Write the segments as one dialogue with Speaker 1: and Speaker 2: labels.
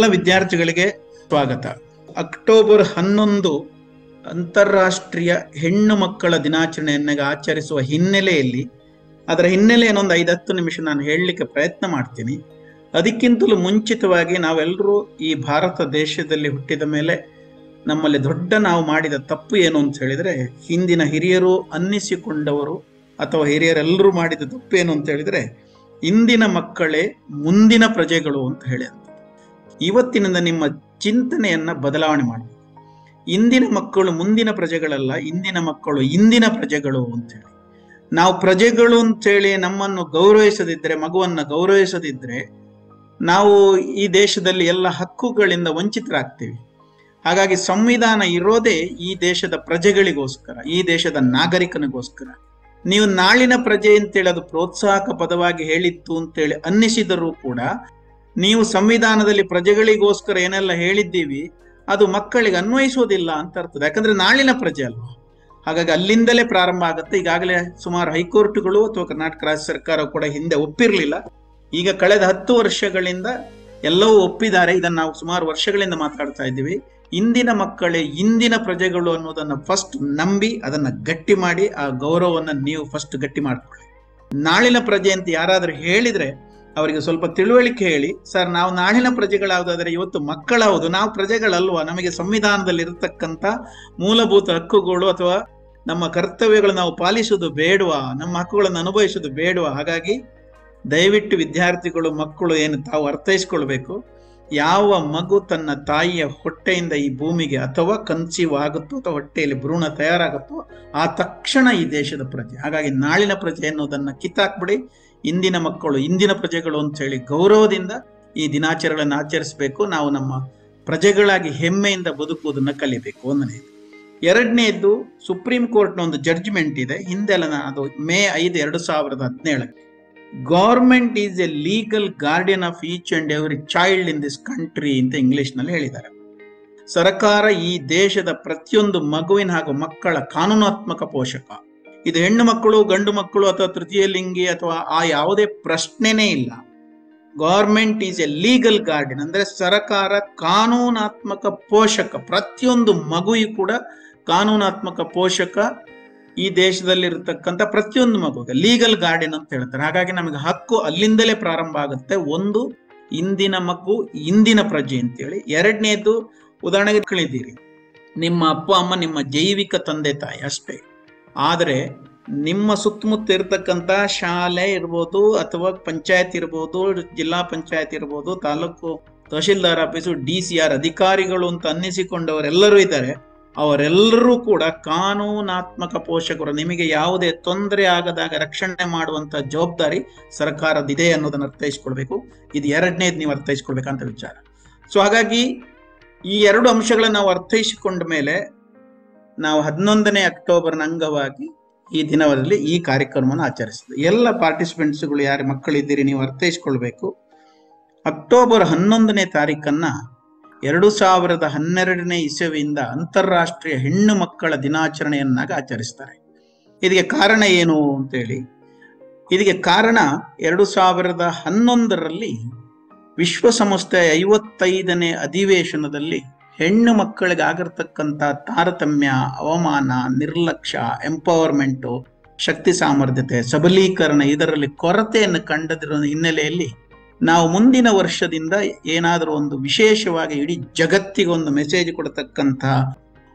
Speaker 1: ಎಲ್ಲ ವಿದ್ಯಾರ್ಥಿಗಳಿಗೆ ಸ್ವಾಗತ. ಅಕ್ಟೋಬರ್ 11 ಅಂತಾರಾಷ್ಟ್ರೀಯ ಹೆಣ್ಣು ಮಕ್ಕಳ ದಿನಾಚರಣೆಯನ್ನು ಆಚರಿಸುವ ಹಿನ್ನೆಲೆಯಲ್ಲಿ ಅದರ ಹಿನ್ನೆಲೆಯನ್ನು ಒಂದು 5-10 ನಿಮಿಷ ನಾನು ಹೇಳಲಿಕ್ಕೆ ಪ್ರಯತ್ನ ಮಾಡ್ತೀನಿ. ಅದಕ್ಕಿಂತಲೂ ಮುಂಚಿತವಾಗಿ ನಾವೆಲ್ಲರೂ ಈ ಭಾರತ ದೇಶದಲ್ಲಿ ಹುಟ್ಟಿದ ಮೇಲೆ ನಮ್ಮಲ್ಲಿ ದೊಡ್ಡ ನಾವು ಮಾಡಿದ ತಪ್ಪು ಏನು ಅಂತ ಹೇಳಿದ್ರೆ, ಹಿಂದಿನ ಹಿರಿಯರು ಅನ್ನಿಸಿಕೊಂಡವರು ಅಥವಾ ಹಿರಿಯರೆಲ್ಲರೂ ಮಾಡಿದ ತಪ್ಪು ಏನು ಅಂತ ಹೇಳಿದ್ರೆ, ಇಂದಿನ ಮಕ್ಕಳೇ ಮುಂದಿನ ಪ್ರಜೆಗಳು ಅಂತ ಹೇಳಿ. ಇವತ್ತಿನಿಂದ ನಿಮ್ಮ ಚಿಂತನೆಯನ್ನ ಬದಲಾವಣೆ ಮಾಡಿ. ಇಂದಿನ ಮಕ್ಕಳು ಮುಂದಿನ ಪ್ರಜೆಗಳಲ್ಲ, ಇಂದಿನ ಮಕ್ಕಳು ಇಂದಿನ ಪ್ರಜೆಗಳು ಅಂತೇಳಿ. ನಾವು ಪ್ರಜೆಗಳು ಅಂತೇಳಿ ನಮ್ಮನ್ನು ಗೌರವಿಸದಿದ್ರೆ, ಮಗುವನ್ನ ಗೌರವಿಸದಿದ್ರೆ ನಾವು ಈ ದೇಶದಲ್ಲಿ ಎಲ್ಲ ಹಕ್ಕುಗಳಿಂದ ವಂಚಿತರಾಗ್ತೀವಿ. ಹಾಗಾಗಿ ಸಂವಿಧಾನ ಇರೋದೇ ಈ ದೇಶದ ಪ್ರಜೆಗಳಿಗೋಸ್ಕರ, ಈ ದೇಶದ ನಾಗರಿಕನಿಗೋಸ್ಕರ. ನೀವು ನಾಳಿನ ಪ್ರಜೆ ಅಂತೇಳಿ ಅದು ಪ್ರೋತ್ಸಾಹಕ ಪದವಾಗಿ ಹೇಳಿತ್ತು ಅಂತೇಳಿ ಅನ್ನಿಸಿದರೂ ಕೂಡ, ನೀವು ಸಂವಿಧಾನದಲ್ಲಿ ಪ್ರಜೆಗಳಿಗೋಸ್ಕರ ಏನೆಲ್ಲ ಹೇಳಿದ್ದೀವಿ ಅದು ಮಕ್ಕಳಿಗೆ ಅನ್ವಯಿಸೋದಿಲ್ಲ ಅಂತ ಅರ್ಥದ. ಯಾಕಂದ್ರೆ ನಾಳಿನ ಪ್ರಜೆ ಅಲ್ವಾ. ಹಾಗಾಗಿ ಅಲ್ಲಿಂದಲೇ ಪ್ರಾರಂಭ ಆಗುತ್ತೆ. ಈಗಾಗಲೇ ಸುಮಾರು ಹೈಕೋರ್ಟ್ಗಳು ಅಥವಾ ಕರ್ನಾಟಕ ರಾಜ್ಯ ಸರ್ಕಾರ ಕೂಡ ಹಿಂದೆ ಒಪ್ಪಿರಲಿಲ್ಲ. ಈಗ ಕಳೆದ 10 ವರ್ಷಗಳಿಂದ ಎಲ್ಲವೂ ಒಪ್ಪಿದ್ದಾರೆ. ಇದನ್ನು ನಾವು ಸುಮಾರು ವರ್ಷಗಳಿಂದ ಮಾತಾಡ್ತಾ ಇದ್ದೀವಿ. ಇಂದಿನ ಮಕ್ಕಳೇ ಇಂದಿನ ಪ್ರಜೆಗಳು ಅನ್ನೋದನ್ನ ಫಸ್ಟ್ ನಂಬಿ ಅದನ್ನ ಗಟ್ಟಿ ಮಾಡಿ, ಆ ಗೌರವವನ್ನು ನೀವು ಫಸ್ಟ್ ಗಟ್ಟಿ ಮಾಡ್ಕೊಳ್ಳಿ. ನಾಳಿನ ಪ್ರಜೆ ಅಂತ ಯಾರಾದ್ರೂ ಹೇಳಿದ್ರೆ ಅವರಿಗೆ ಸ್ವಲ್ಪ ತಿಳುವಳಿಕೆ ಹೇಳಿ, ಸರ್ ನಾವು ನಾಳಿನ ಪ್ರಜೆಗಳಾವುದಾದ್ರೆ ಇವತ್ತು ಮಕ್ಕಳಾವುದು, ನಾವು ಪ್ರಜೆಗಳಲ್ವಾ, ನಮಗೆ ಸಂವಿಧಾನದಲ್ಲಿ ಇರತಕ್ಕಂಥ ಮೂಲಭೂತ ಹಕ್ಕುಗಳು ಅಥವಾ ನಮ್ಮ ಕರ್ತವ್ಯಗಳು ನಾವು ಪಾಲಿಸುವುದು ಬೇಡವಾ, ನಮ್ಮ ಹಕ್ಕುಗಳನ್ನು ಅನುಭವಿಸುವುದು ಬೇಡವಾ? ಹಾಗಾಗಿ ದಯವಿಟ್ಟು ವಿದ್ಯಾರ್ಥಿಗಳು, ಮಕ್ಕಳು ಏನು ತಾವು ಅರ್ಥೈಸ್ಕೊಳ್ಬೇಕು, ಯಾವ ಮಗು ತನ್ನ ತಾಯಿಯ ಹೊಟ್ಟೆಯಿಂದ ಈ ಭೂಮಿಗೆ ಅಥವಾ ಕನ್ಸೀವ್ ಆಗುತ್ತೋ ಅಥವಾ ಹೊಟ್ಟೆಯಲ್ಲಿ ಭ್ರೂಣ ತಯಾರಾಗುತ್ತೋ ಆ ತಕ್ಷಣ ಈ ದೇಶದ ಪ್ರಜೆ. ಹಾಗಾಗಿ ನಾಳಿನ ಪ್ರಜೆ ಅನ್ನೋದನ್ನ ಕಿತ್ತಾಕ್ಬಿಡಿ. ಇಂದಿನ ಮಕ್ಕಳು ಇಂದಿನ ಪ್ರಜೆಗಳು ಅಂತ ಹೇಳಿ ಗೌರವದಿಂದ ಈ ದಿನಾಚರಣೆಗಳನ್ನು ಆಚರಿಸಬೇಕು. ನಾವು ನಮ್ಮ ಪ್ರಜೆಗಳಾಗಿ ಹೆಮ್ಮೆಯಿಂದ ಬದುಕುವುದನ್ನ ಕಲಿಬೇಕು. 1ನೇದು. 2ನೇದು, ಸುಪ್ರೀಂ ಕೋರ್ಟ್ನ ಒಂದು ಜಡ್ಜ್ಮೆಂಟ್ ಇದೆ, ಹಿಂದೆಲ್ಲ ಅದು May 5, 2017. Government is A legal guardian of each and every child in this country ಅಂತ ಇಂಗ್ಲಿಷ್ ನಲ್ಲಿ ಹೇಳಿದ್ದಾರೆ. ಸರ್ಕಾರ ಈ ದೇಶದ ಪ್ರತಿಯೊಂದು ಮಗುವಿನ ಹಾಗೂ ಮಕ್ಕಳ ಕಾನೂನಾತ್ಮಕ ಪೋಷಕ. ಇದು ಹೆಣ್ಣು ಮಕ್ಕಳು, ಗಂಡು ಮಕ್ಕಳು ಅಥವಾ ತೃತೀಯ ಲಿಂಗಿ ಅಥವಾ ಆ ಯಾವುದೇ ಪ್ರಶ್ನೆನೇ ಇಲ್ಲ. Government is A legal guardian ಅಂದ್ರೆ ಸರ್ಕಾರ ಕಾನೂನಾತ್ಮಕ ಪೋಷಕ. ಪ್ರತಿಯೊಂದು ಮಗುವಿಗೂ ಕೂಡ ಕಾನೂನಾತ್ಮಕ ಪೋಷಕ ಈ ದೇಶದಲ್ಲಿರತಕ್ಕಂಥ ಪ್ರತಿಯೊಂದು ಮಗುವಿಗೆ ಲೀಗಲ್ ಗಾರ್ಡಿಯನ್ ಅಂತ ಹೇಳ್ತಾರೆ. ಹಾಗಾಗಿ ನಮಗೆ ಹಕ್ಕು ಅಲ್ಲಿಂದಲೇ ಪ್ರಾರಂಭ ಆಗುತ್ತೆ. 1, ಇಂದಿನ ಮಗು ಇಂದಿನ ಪ್ರಜೆ ಅಂತೇಳಿ. 2ನೇದು, ಉದಾಹರಣೆಗೆ ಕೇಳಿದ್ದೀರಿ, ನಿಮ್ಮ ಅಪ್ಪ ಅಮ್ಮ ನಿಮ್ಮ ಜೈವಿಕ ತಂದೆ ತಾಯಿ ಅಷ್ಟೇ. ಆದರೆ ನಿಮ್ಮ ಸುತ್ತಮುತ್ತ ಇರತಕ್ಕಂಥ ಶಾಲೆ ಇರ್ಬೋದು ಅಥವಾ ಪಂಚಾಯತ್ ಇರ್ಬೋದು, ಜಿಲ್ಲಾ ಪಂಚಾಯತ್ ಇರ್ಬೋದು, ತಾಲೂಕು ತಹಶೀಲ್ದಾರ್ ಆಫೀಸು, DCR ಅಧಿಕಾರಿಗಳು ಅಂತ ಅನ್ನಿಸಿಕೊಂಡವರೆಲ್ಲರೂ ಇದ್ದಾರೆ. ಅವರೆಲ್ಲರೂ ಕೂಡ ಕಾನೂನಾತ್ಮಕ ಪೋಷಕರು. ನಿಮಗೆ ಯಾವುದೇ ತೊಂದರೆ ಆಗದಾಗ ರಕ್ಷಣೆ ಮಾಡುವಂತ ಜವಾಬ್ದಾರಿ ಸರ್ಕಾರದಿದೆ ಅನ್ನೋದನ್ನ ಅರ್ಥೈಸ್ಕೊಳ್ಬೇಕು. ಇದು 2ನೇದು ನೀವು ಅರ್ಥೈಸ್ಕೊಳ್ಬೇಕಂತ ವಿಚಾರ. ಸೊ ಹಾಗಾಗಿ ಈ 2 ಅಂಶಗಳನ್ನ ನಾವು ಅರ್ಥೈಸಿಕೊಂಡ ಮೇಲೆ ನಾವು 11ನೇ ಅಕ್ಟೋಬರ್ನ ಅಂಗವಾಗಿ ಈ ದಿನದಲ್ಲಿ ಈ ಕಾರ್ಯಕ್ರಮವನ್ನು ಆಚರಿಸಿದ್ವಿ. ಎಲ್ಲ ಪಾರ್ಟಿಸಿಪೆಂಟ್ಸ್ಗಳು ಯಾರು ಮಕ್ಕಳಿದ್ದೀರಿ ನೀವು ಅರ್ಥೈಸ್ಕೊಳ್ಬೇಕು. ಅಕ್ಟೋಬರ್ 11ನೇ ತಾರೀಕನ್ನ 2012ನೇ ಇಸವಿಯಿಂದ ಅಂತಾರಾಷ್ಟ್ರೀಯ ಹೆಣ್ಣು ಮಕ್ಕಳ ದಿನಾಚರಣೆಯನ್ನಾಗಿ ಆಚರಿಸ್ತಾರೆ. ಇದಕ್ಕೆ ಕಾರಣ ಏನು ಅಂತೇಳಿ, ಇದಕ್ಕೆ ಕಾರಣ 2011ರಲ್ಲಿ ವಿಶ್ವಸಂಸ್ಥೆಯ 55ನೇ ಅಧಿವೇಶನದಲ್ಲಿ ಹೆಣ್ಣು ಮಕ್ಕಳಿಗೆ ಆಗಿರ್ತಕ್ಕಂಥ ತಾರತಮ್ಯ, ಅವಮಾನ, ನಿರ್ಲಕ್ಷ್ಯ, ಎಂಪವರ್ಮೆಂಟು, ಶಕ್ತಿ ಸಾಮರ್ಥ್ಯತೆ, ಸಬಲೀಕರಣ ಇದರಲ್ಲಿ ಕೊರತೆಯನ್ನು ಕಂಡದಿರೋ ಹಿನ್ನೆಲೆಯಲ್ಲಿ ನಾವು ಮುಂದಿನ ವರ್ಷದಿಂದ ಏನಾದರೂ ಒಂದು ವಿಶೇಷವಾಗಿ ಇಡೀ ಜಗತ್ತಿಗೆ ಒಂದು ಮೆಸೇಜ್ ಕೊಡತಕ್ಕಂಥ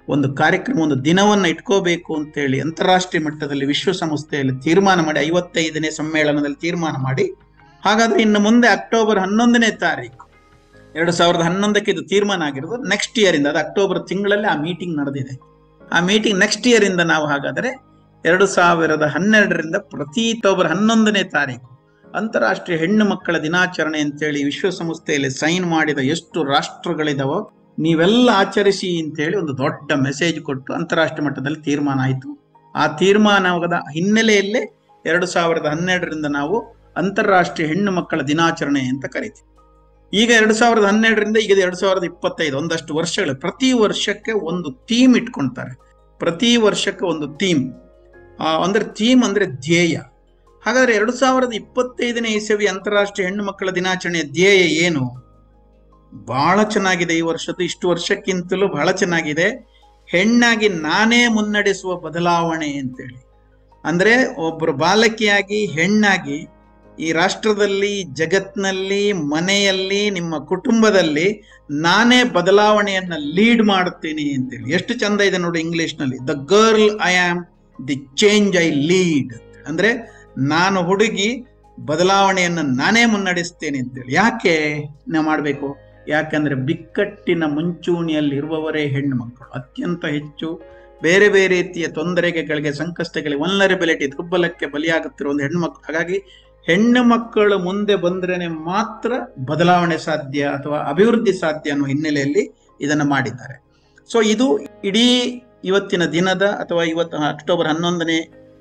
Speaker 1: ಒಂದು ಕಾರ್ಯಕ್ರಮ, ಒಂದು ದಿನವನ್ನು ಇಟ್ಕೋಬೇಕು ಅಂತೇಳಿ ಅಂತಾರಾಷ್ಟ್ರೀಯ ಮಟ್ಟದಲ್ಲಿ ವಿಶ್ವಸಂಸ್ಥೆಯಲ್ಲಿ ತೀರ್ಮಾನ ಮಾಡಿ, 55ನೇ ಸಮ್ಮೇಳನದಲ್ಲಿ ತೀರ್ಮಾನ ಮಾಡಿ, ಹಾಗಾದ್ರೆ ಇನ್ನು ಮುಂದೆ ಅಕ್ಟೋಬರ್ 11ನೇ ತಾರೀಕು 2011ಕ್ಕೆ ಇದು ತೀರ್ಮಾನ ಆಗಿರೋದು. ನೆಕ್ಸ್ಟ್ ಇಯರ್ ಇಂದ, ಅದು ಅಕ್ಟೋಬರ್ ತಿಂಗಳಲ್ಲಿ ಆ ಮೀಟಿಂಗ್ ನಡೆದಿದೆ. ಆ ಮೀಟಿಂಗ್ ನೆಕ್ಸ್ಟ್ ಇಯರ್ ಇಂದ ನಾವು ಹಾಗಾದರೆ 2012ರಿಂದ ಪ್ರತಿ ಅಕ್ಟೋಬರ್ 11ನೇ ತಾರೀಕು ಅಂತಾರಾಷ್ಟ್ರೀಯ ಹೆಣ್ಣು ಮಕ್ಕಳ ದಿನಾಚರಣೆ ಅಂತೇಳಿ ವಿಶ್ವಸಂಸ್ಥೆಯಲ್ಲಿ ಸೈನ್ ಮಾಡಿದ ಎಷ್ಟು ರಾಷ್ಟ್ರಗಳಿದಾವೋ ನೀವೆಲ್ಲ ಆಚರಿಸಿ ಅಂತೇಳಿ ಒಂದು ದೊಡ್ಡ ಮೆಸೇಜ್ ಕೊಟ್ಟು ಅಂತಾರಾಷ್ಟ್ರೀಯ ಮಟ್ಟದಲ್ಲಿ ತೀರ್ಮಾನ ಆಯಿತು. ಆ ತೀರ್ಮಾನದ ಹಿನ್ನೆಲೆಯಲ್ಲೇ 2012ರಿಂದ ನಾವು ಅಂತಾರಾಷ್ಟ್ರೀಯ ಹೆಣ್ಣು ಮಕ್ಕಳ ದಿನಾಚರಣೆ ಅಂತ ಕರಿತೀವಿ. ಈಗ 2012ರಿಂದ ಈಗ 2025 ಒಂದಷ್ಟು ವರ್ಷಗಳು, ಪ್ರತಿ ವರ್ಷಕ್ಕೆ ಒಂದು ಥೀಮ್ ಇಟ್ಕೊಳ್ತಾರೆ. ಪ್ರತಿ ವರ್ಷಕ್ಕೆ ಒಂದು ಥೀಮ್ ಅಂದ್ರೆ ಧ್ಯೇಯ. ಹಾಗಾದ್ರೆ 2025ನೇ ಇಸವಿ ಅಂತಾರಾಷ್ಟ್ರೀಯ ಹೆಣ್ಣು ಮಕ್ಕಳ ದಿನಾಚರಣೆಯ ಧ್ಯೇಯ ಏನು? ಬಹಳ ಚೆನ್ನಾಗಿದೆ ಈ ವರ್ಷದ್ದು, ಇಷ್ಟು ವರ್ಷಕ್ಕಿಂತಲೂ ಬಹಳ ಚೆನ್ನಾಗಿದೆ. ಹೆಣ್ಣಾಗಿ ನಾನೇ ಮುನ್ನಡೆಸುವ ಬದಲಾವಣೆ ಅಂತೇಳಿ. ಅಂದ್ರೆ ಒಬ್ಬರು ಬಾಲಕಿಯಾಗಿ ಹೆಣ್ಣಾಗಿ ಈ ರಾಷ್ಟ್ರದಲ್ಲಿ, ಜಗತ್ನಲ್ಲಿ, ಮನೆಯಲ್ಲಿ, ನಿಮ್ಮ ಕುಟುಂಬದಲ್ಲಿ ನಾನೇ ಬದಲಾವಣೆಯನ್ನ ಲೀಡ್ ಮಾಡ್ತೀನಿ ಅಂತೇಳಿ. ಎಷ್ಟು ಚಂದ ಇದೆ ನೋಡಿ ಇಂಗ್ಲಿಷ್ನಲ್ಲಿ, the girl I am the change I lead. ಅಂದ್ರೆ ನಾನು ಹುಡುಗಿ, ಬದಲಾವಣೆಯನ್ನು ನಾನೇ ಮುನ್ನಡೆಸ್ತೇನೆ ಅಂತೇಳಿ. ಯಾಕೆ ನಾವು ಮಾಡಬೇಕು? ಯಾಕಂದ್ರೆ ಬಿಕ್ಕಟ್ಟಿನ ಮುಂಚೂಣಿಯಲ್ಲಿ ಇರುವವರೇ ಹೆಣ್ಣು ಮಕ್ಕಳು. ಅತ್ಯಂತ ಹೆಚ್ಚು ಬೇರೆ ಬೇರೆ ರೀತಿಯ ತೊಂದರೆಗಳಿಗೆ, ಸಂಕಷ್ಟಗಳಿಗೆ, ವಲ್ನರಬಿಲಿಟಿ, ದುರ್ಬಲಕ್ಕೆ ಬಲಿಯಾಗುತ್ತಿರುವ ಒಂದು ಹೆಣ್ಣು ಮಕ್ಕಳು. ಹಾಗಾಗಿ ಹೆಣ್ಣು ಮಕ್ಕಳು ಮುಂದೆ ಬಂದ್ರೇನೆ ಮಾತ್ರ ಬದಲಾವಣೆ ಸಾಧ್ಯ ಅಥವಾ ಅಭಿವೃದ್ಧಿ ಸಾಧ್ಯ ಅನ್ನುವ ಹಿನ್ನೆಲೆಯಲ್ಲಿ ಇದನ್ನು ಮಾಡಿದ್ದಾರೆ. ಸೊ ಇದು ಇಡೀ ಇವತ್ತಿನ ದಿನದ ಅಥವಾ ಇವತ್ತು ಅಕ್ಟೋಬರ್ 11ನೇ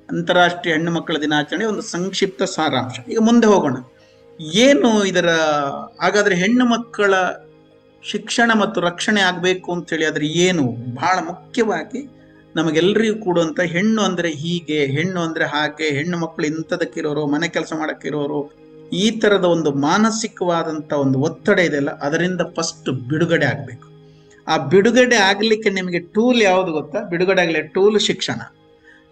Speaker 1: ಅಂತಾರಾಷ್ಟ್ರೀಯ ಹೆಣ್ಣು ಮಕ್ಕಳ ದಿನಾಚರಣೆ ಒಂದು ಸಂಕ್ಷಿಪ್ತ ಸಾರಾಂಶ. ಈಗ ಮುಂದೆ ಹೋಗೋಣ. ಏನು ಇದರ ಹಾಗಾದ್ರೆ ಹೆಣ್ಣು ಮಕ್ಕಳ ಶಿಕ್ಷಣ ಮತ್ತು ರಕ್ಷಣೆ ಆಗಬೇಕು ಅಂತೇಳಿ ಆದ್ರೆ ಏನು? ಬಹಳ ಮುಖ್ಯವಾಗಿ ನಮಗೆಲ್ಲರಿಗೂ ಕೂಡುವಂತ, ಹೆಣ್ಣು ಅಂದ್ರೆ ಹೀಗೆ, ಹೆಣ್ಣು ಅಂದ್ರೆ ಹಾಗೆ, ಹೆಣ್ಣು ಮಕ್ಕಳು ಇಂಥದಕ್ಕಿರೋರು, ಮನೆ ಕೆಲಸ ಮಾಡಕ್ಕಿರೋರು, ಈ ತರದ ಒಂದು ಮಾನಸಿಕವಾದಂತ ಒಂದು ಒತ್ತಡ ಇದೆಲ್ಲ, ಅದರಿಂದ ಫಸ್ಟ್ ಬಿಡುಗಡೆ ಆಗ್ಬೇಕು. ಆ ಬಿಡುಗಡೆ ಆಗ್ಲಿಕ್ಕೆ ನಿಮಗೆ ಟೂಲ್ ಯಾವುದು ಗೊತ್ತಾ? ಬಿಡುಗಡೆ ಆಗ್ಲಿಕ್ಕೆ ಟೂಲ್ ಶಿಕ್ಷಣ.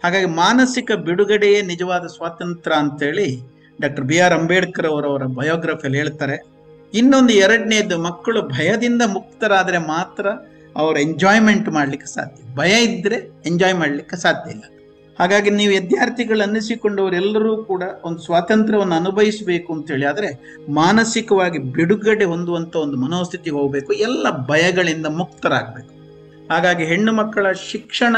Speaker 1: ಹಾಗಾಗಿ ಮಾನಸಿಕ ಬಿಡುಗಡೆಯೇ ನಿಜವಾದ ಸ್ವಾತಂತ್ರ್ಯ ಅಂತೇಳಿ ಡಾಕ್ಟರ್ BR ಅಂಬೇಡ್ಕರ್ ಅವರವರ ಬಯೋಗ್ರಫಿಯಲ್ಲಿ ಹೇಳ್ತಾರೆ. ಇನ್ನೊಂದು ಎರಡನೇದು, ಮಕ್ಕಳು ಭಯದಿಂದ ಮುಕ್ತರಾದ್ರೆ ಮಾತ್ರ ಅವರು ಎಂಜಾಯ್ಮೆಂಟ್ ಮಾಡ್ಲಿಕ್ಕೆ ಸಾಧ್ಯ. ಭಯ ಇದ್ರೆ ಎಂಜಾಯ್ ಮಾಡ್ಲಿಕ್ಕೆ ಸಾಧ್ಯ ಇಲ್ಲ. ಹಾಗಾಗಿ ನೀವು ವಿದ್ಯಾರ್ಥಿಗಳು ಅನ್ನಿಸಿಕೊಂಡವರೆಲ್ಲರೂ ಕೂಡ ಒಂದು ಸ್ವಾತಂತ್ರ್ಯವನ್ನು ಅನುಭವಿಸಬೇಕು ಅಂತೇಳಿ ಆದ್ರೆ ಮಾನಸಿಕವಾಗಿ ಬಿಡುಗಡೆ ಹೊಂದುವಂತ ಒಂದು ಮನೋಸ್ಥಿತಿಗೆ ಹೋಗ್ಬೇಕು, ಎಲ್ಲ ಭಯಗಳಿಂದ ಮುಕ್ತರಾಗಬೇಕು. ಹಾಗಾಗಿ ಹೆಣ್ಣು ಮಕ್ಕಳ ಶಿಕ್ಷಣ